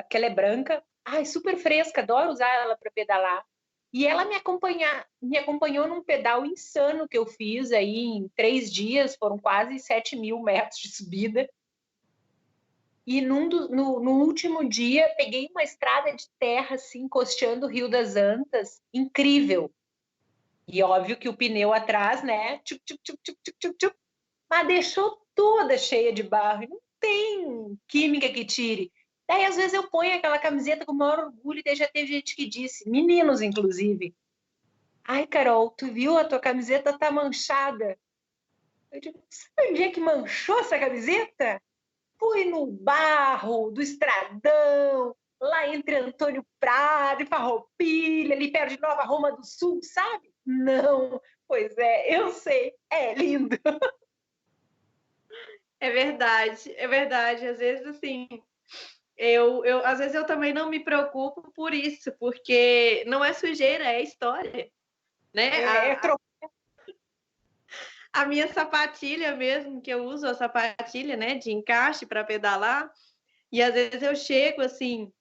que ela é branca, super fresca, adoro usar ela para pedalar. E ela me acompanhou num pedal insano que eu fiz aí em 3 dias, foram quase 7.000 metros de subida. E no último dia, peguei uma estrada de terra, assim, costeando o Rio das Antas, incrível. E óbvio que o pneu atrás, né, tchup, tchup, tchup, tchup, tchup, tchup, tchup, mas deixou toda cheia de barro. E não tem química que tire. Daí, às vezes, eu ponho aquela camiseta com o maior orgulho, e daí já teve gente que disse, meninos, inclusive, ai, Carol, tu viu? A tua camiseta tá manchada. Eu digo, sabe onde é que manchou essa camiseta? Fui no barro do Estradão, lá entre Antônio Prado e Farroupilha, ali perto de Nova Roma do Sul, sabe? Não, pois é, eu sei, é lindo. É verdade, é verdade. Às vezes, assim, às vezes eu também não me preocupo por isso, porque não é sujeira, é história, né? A minha sapatilha mesmo, que eu uso a sapatilha, né, de encaixe para pedalar, e às vezes eu chego, assim,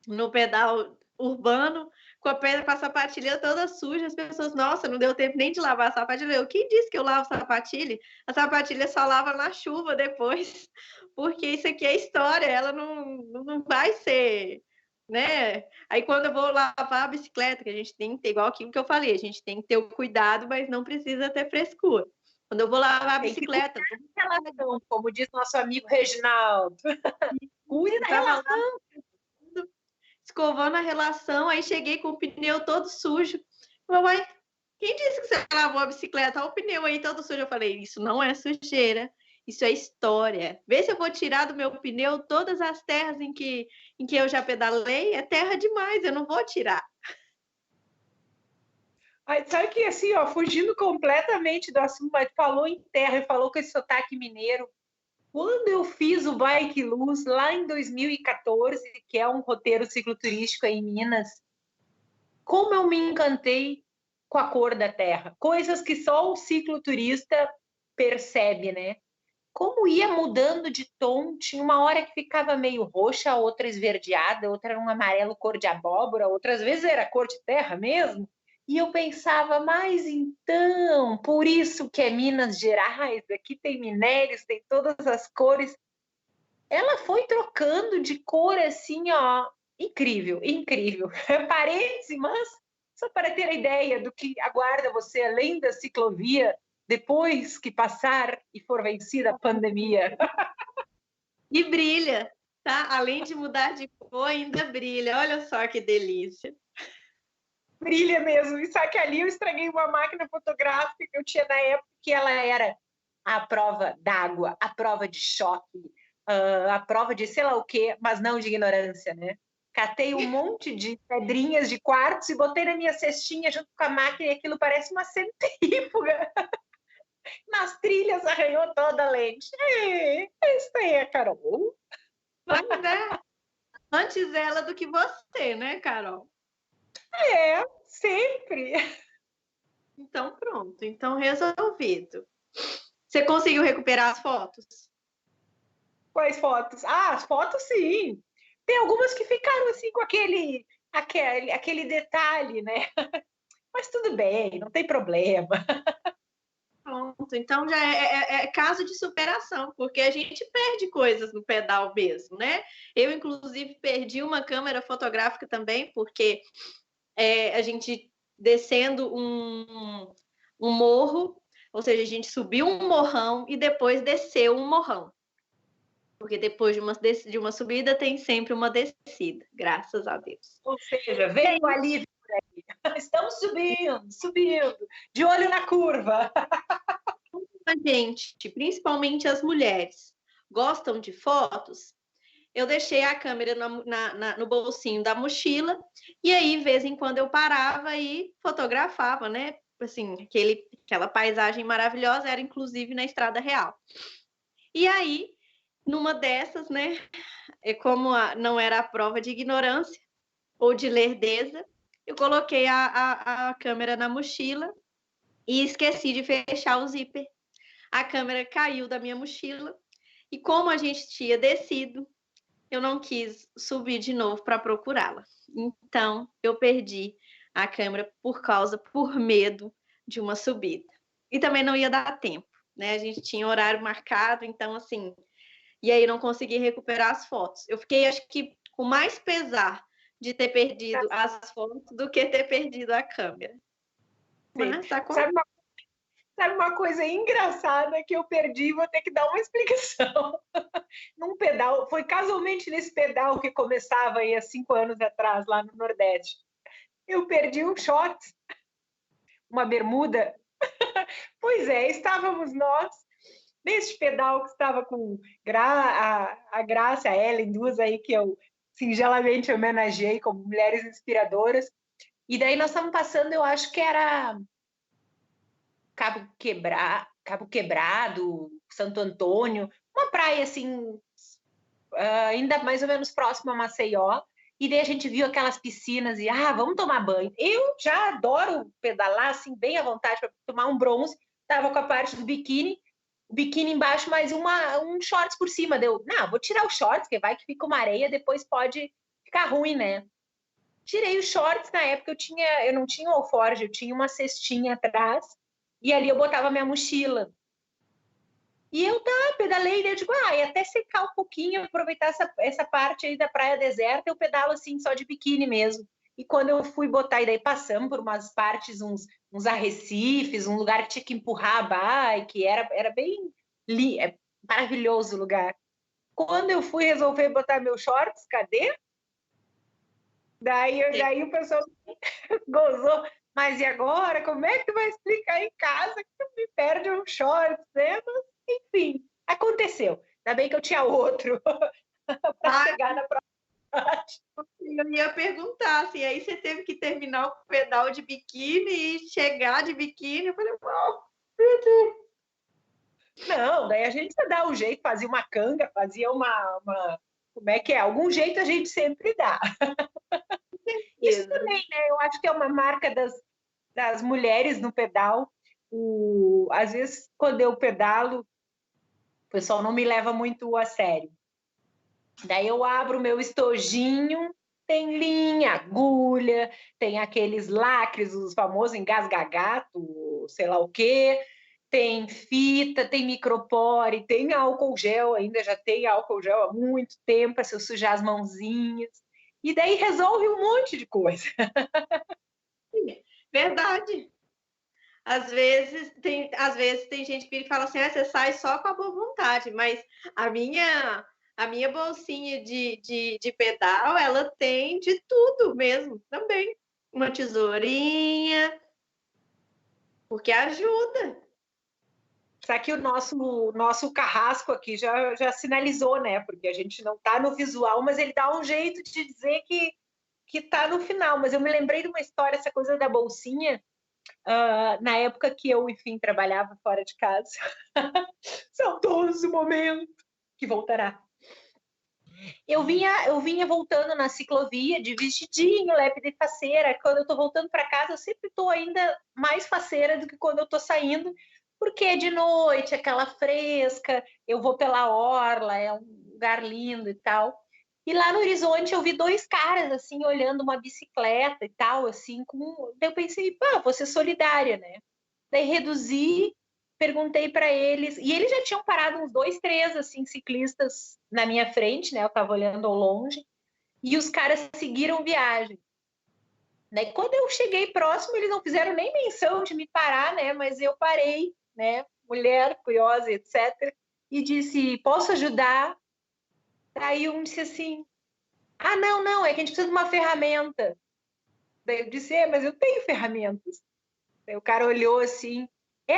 no pedal urbano, com a sapatilha toda suja, as pessoas, nossa, não deu tempo nem de lavar a sapatilha. Quem disse que eu lavo sapatilha? A sapatilha só lava na chuva depois, porque isso aqui é história, ela não vai ser né? Aí quando eu vou lavar a bicicleta, que a gente tem que ter, igual aquilo que eu falei, a gente tem que ter o cuidado, mas não precisa ter frescura. Quando eu vou lavar a Tem que bicicleta, cuidar da relação, como diz nosso amigo Reginaldo. Cuide da relação. escovando a relação, aí cheguei com o pneu todo sujo. Mamãe, quem disse que você lavou a bicicleta? Olha o pneu aí todo sujo. Eu falei, isso não é sujeira, isso é história. Vê se eu vou tirar do meu pneu todas as terras em que eu já pedalei. É terra demais, eu não vou tirar. Aí, sabe que assim, ó, fugindo completamente do assunto, mas falou em terra e falou com esse sotaque mineiro. Quando eu fiz o Bike Luz lá em 2014, que é um roteiro cicloturístico em Minas, como eu me encantei com a cor da terra. Coisas que só o cicloturista percebe, né? Como ia mudando de tom, tinha uma hora que ficava meio roxa, outra esverdeada, outra era um amarelo cor de abóbora, outras vezes era cor de terra mesmo. E eu pensava, mas então, por isso que é Minas Gerais, aqui tem minérios, tem todas as cores. Ela foi trocando de cor assim, ó, incrível, incrível. Parêntese, mas só para ter a ideia do que aguarda você além da ciclovia depois que passar e for vencida a pandemia. E brilha, tá? Além de mudar de cor, ainda brilha. Olha só que delícia. Brilha mesmo. E só que ali eu estraguei uma máquina fotográfica que eu tinha na época, que ela era a prova d'água, a prova de choque, a prova de sei lá o quê, mas não de ignorância, né? Catei um monte de pedrinhas de quartzo e botei na minha cestinha junto com a máquina e aquilo parece uma centrífuga. Nas trilhas arranhou toda a lente. Isso aí é Carol. Mas, né? Antes ela do que você, né, Carol? É, sempre. Então, pronto. Então, resolvido. Você conseguiu recuperar as fotos? Quais fotos? Ah, as fotos sim. Tem algumas que ficaram assim com aquele detalhe, né? Mas tudo bem, não tem problema. Pronto. Então, já é caso de superação, porque a gente perde coisas no pedal mesmo, né? Eu, inclusive, perdi uma câmera fotográfica também, porque a gente descendo um morro, ou seja, a gente subiu um morrão e depois desceu um morrão. Porque depois de uma subida tem sempre uma descida, graças a Deus. Ou seja, veio o alívio por aí. Estamos subindo, subindo, de olho na curva. A gente, principalmente as mulheres, gostam de fotos. Eu deixei a câmera no bolsinho da mochila e aí, de vez em quando, eu parava e fotografava, né? Assim, aquela paisagem maravilhosa era, inclusive, na Estrada Real. E aí, numa dessas, né? Como não era a prova de ignorância ou de lerdeza, eu coloquei a câmera na mochila e esqueci de fechar o zíper. A câmera caiu da minha mochila e como a gente tinha descido, eu não quis subir de novo para procurá-la. Então, eu perdi a câmera por medo de uma subida. E também não ia dar tempo, né? A gente tinha horário marcado, então, assim... E aí, não consegui recuperar as fotos. Eu fiquei, acho que, com mais pesar de ter perdido as fotos do que ter perdido a câmera. Mas tá com... Sabe uma coisa engraçada que eu perdi, vou ter que dar uma explicação. Num pedal, foi casualmente nesse pedal que começava aí há 5 anos atrás, lá no Nordeste. Eu perdi um short, uma bermuda. Pois é, estávamos nós, neste pedal que estava com a Graça, a Ellen, duas aí que eu singelamente homenageei como mulheres inspiradoras. E daí nós estávamos passando, eu acho que era Cabo Quebrado, Santo Antônio, uma praia assim, ainda mais ou menos próxima a Maceió, e daí a gente viu aquelas piscinas e, vamos tomar banho. Eu já adoro pedalar, assim, bem à vontade para tomar um bronze, tava com a parte do biquíni, o biquíni embaixo, mais um shorts por cima, vou tirar o shorts, que vai que fica uma areia, depois pode ficar ruim, né? Tirei os shorts, na época eu não tinha alforje, eu tinha uma cestinha atrás, e ali eu botava minha mochila. E eu pedalei, eu digo, e até secar um pouquinho, aproveitar essa parte aí da praia deserta, eu pedalo assim, só de biquíni mesmo. E quando eu fui botar, e daí passamos por umas partes, uns arrecifes, um lugar que tinha que empurrar a bike, era bem maravilhoso o lugar. Quando eu fui resolver botar meus shorts, cadê? Daí o pessoal gozou. Mas e agora? Como é que tu vai explicar em casa que tu me perde um shorts, né? Mas, enfim, aconteceu. Ainda bem que eu tinha outro para chegar na próxima parte. Eu ia perguntar, assim, aí você teve que terminar o pedal de biquíni e chegar de biquíni. Eu falei, uau, meu Deus. Não, daí a gente dá um jeito, fazia uma canga, fazia uma... Como é que é? Algum jeito a gente sempre dá. Isso também, né? Eu acho que é uma marca das mulheres no pedal. Às vezes, quando eu pedalo, o pessoal não me leva muito a sério. Daí eu abro o meu estojinho, tem linha, agulha, tem aqueles lacres, os famosos engasga-gato, sei lá o quê, tem fita, tem micropore, tem álcool gel, ainda já tem álcool gel há muito tempo para se eu sujar as mãozinhas. E daí resolve um monte de coisa. Verdade. Às vezes tem gente que fala assim, você sai só com a boa vontade, mas a minha bolsinha de pedal, ela tem de tudo mesmo, também. Uma tesourinha, porque ajuda. Só que o nosso carrasco aqui já sinalizou, né? Porque a gente não está no visual, mas ele dá um jeito de dizer que está no final. Mas eu me lembrei de uma história, essa coisa da bolsinha, na época que eu, enfim, trabalhava fora de casa. Saudoso momento que voltará. Eu vinha voltando na ciclovia de vestidinho, leve de faceira. Quando eu estou voltando para casa, eu sempre estou ainda mais faceira do que quando eu estou saindo, porque é de noite, aquela fresca, eu vou pela orla, é um lugar lindo e tal. E lá no horizonte eu vi dois caras, assim, olhando uma bicicleta e tal, assim, daí eu pensei, vou ser solidária, né? Daí reduzi, perguntei para eles, e eles já tinham parado uns 2, 3, assim, ciclistas na minha frente, né? Eu estava olhando ao longe, e os caras seguiram viagem. Daí, quando eu cheguei próximo, eles não fizeram nem menção de me parar, né? Mas eu parei, né? Mulher, curiosa, etc. E disse, posso ajudar? Aí um disse assim, não, é que a gente precisa de uma ferramenta. Daí eu disse, mas eu tenho ferramentas. Daí o cara olhou assim,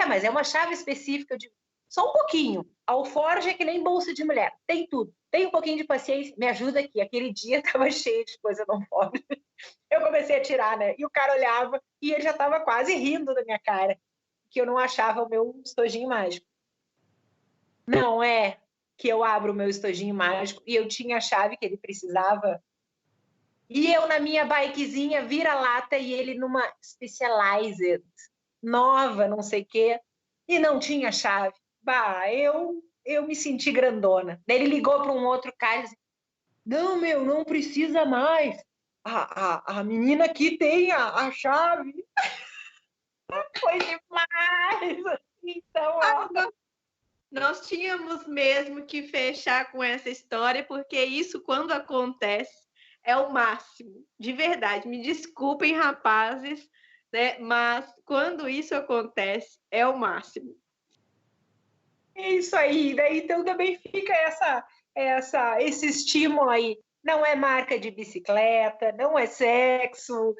mas é uma chave específica. De só um pouquinho. Alforge é que nem bolsa de mulher, tem tudo. Tem um pouquinho de paciência, me ajuda aqui. Aquele dia estava cheio de coisa não forge. Eu comecei a tirar, né? E o cara olhava e ele já estava quase rindo da minha cara, que eu não achava o meu estojinho mágico. Não é que eu abro o meu estojinho mágico e eu tinha a chave que ele precisava. E eu na minha bikezinha vira-lata e ele numa Specialized, nova, não sei o quê, e não tinha chave. Eu me senti grandona. Daí ele ligou para um outro cara e disse, não, não precisa mais. A menina aqui tem a chave. Foi demais. Então, Nós tínhamos mesmo que fechar com essa história, porque isso, quando acontece, é o máximo. De verdade, me desculpem, rapazes, né? Mas quando isso acontece, é o máximo. é isso aí. Daí, então, também fica esse estímulo aí. Não é marca de bicicleta, não é sexo,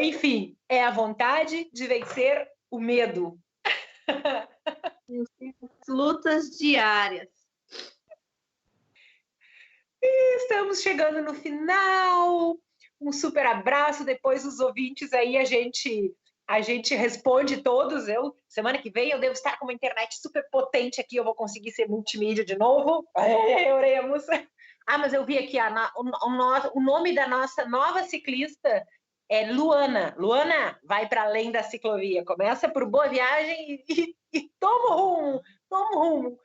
enfim, é a vontade de vencer o medo. Lutas diárias. E estamos chegando no final. Um super abraço. Depois os ouvintes aí a gente responde todos. Semana que vem eu devo estar com uma internet super potente aqui. Eu vou conseguir ser multimídia de novo. Oremos. Mas eu vi aqui o nome da nossa nova ciclista é Luana. Luana, vai para além da ciclovia. Começa por boa viagem e toma o rumo.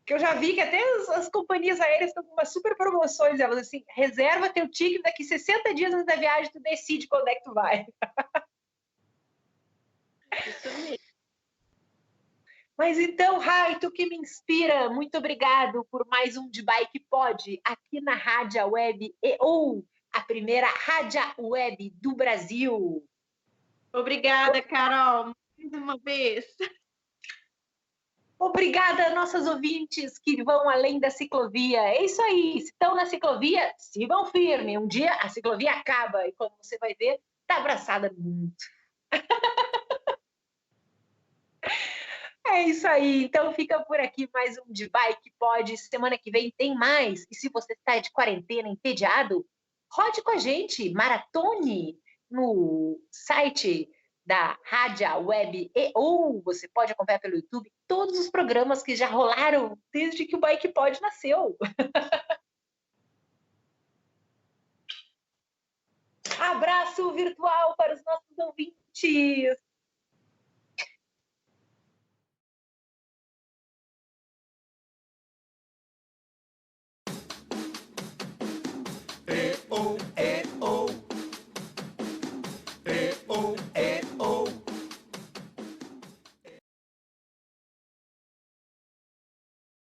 Que eu já vi que até as companhias aéreas estão com umas super promoções. Elas assim, reserva teu ticket, daqui 60 dias antes da viagem, tu decide quando é que tu vai. Isso mesmo. Mas então, Rai, tu que me inspira, muito obrigado por mais um de Bike Pod aqui na Rádio Web EO, a primeira rádio web do Brasil. Obrigada, Carol, mais uma vez. Obrigada a nossas ouvintes que vão além da ciclovia. É isso aí, se estão na ciclovia, sigam firme. Um dia a ciclovia acaba e quando você vai ver, tá abraçada muito. É isso aí, então fica por aqui mais um de Bike Pod. Semana que vem tem mais. E se você está de quarentena, entediado, rode com a gente, maratone no site da Rádio Web ou você pode acompanhar pelo YouTube todos os programas que já rolaram desde que o Bike Pod nasceu. Abraço virtual para os nossos ouvintes. EO.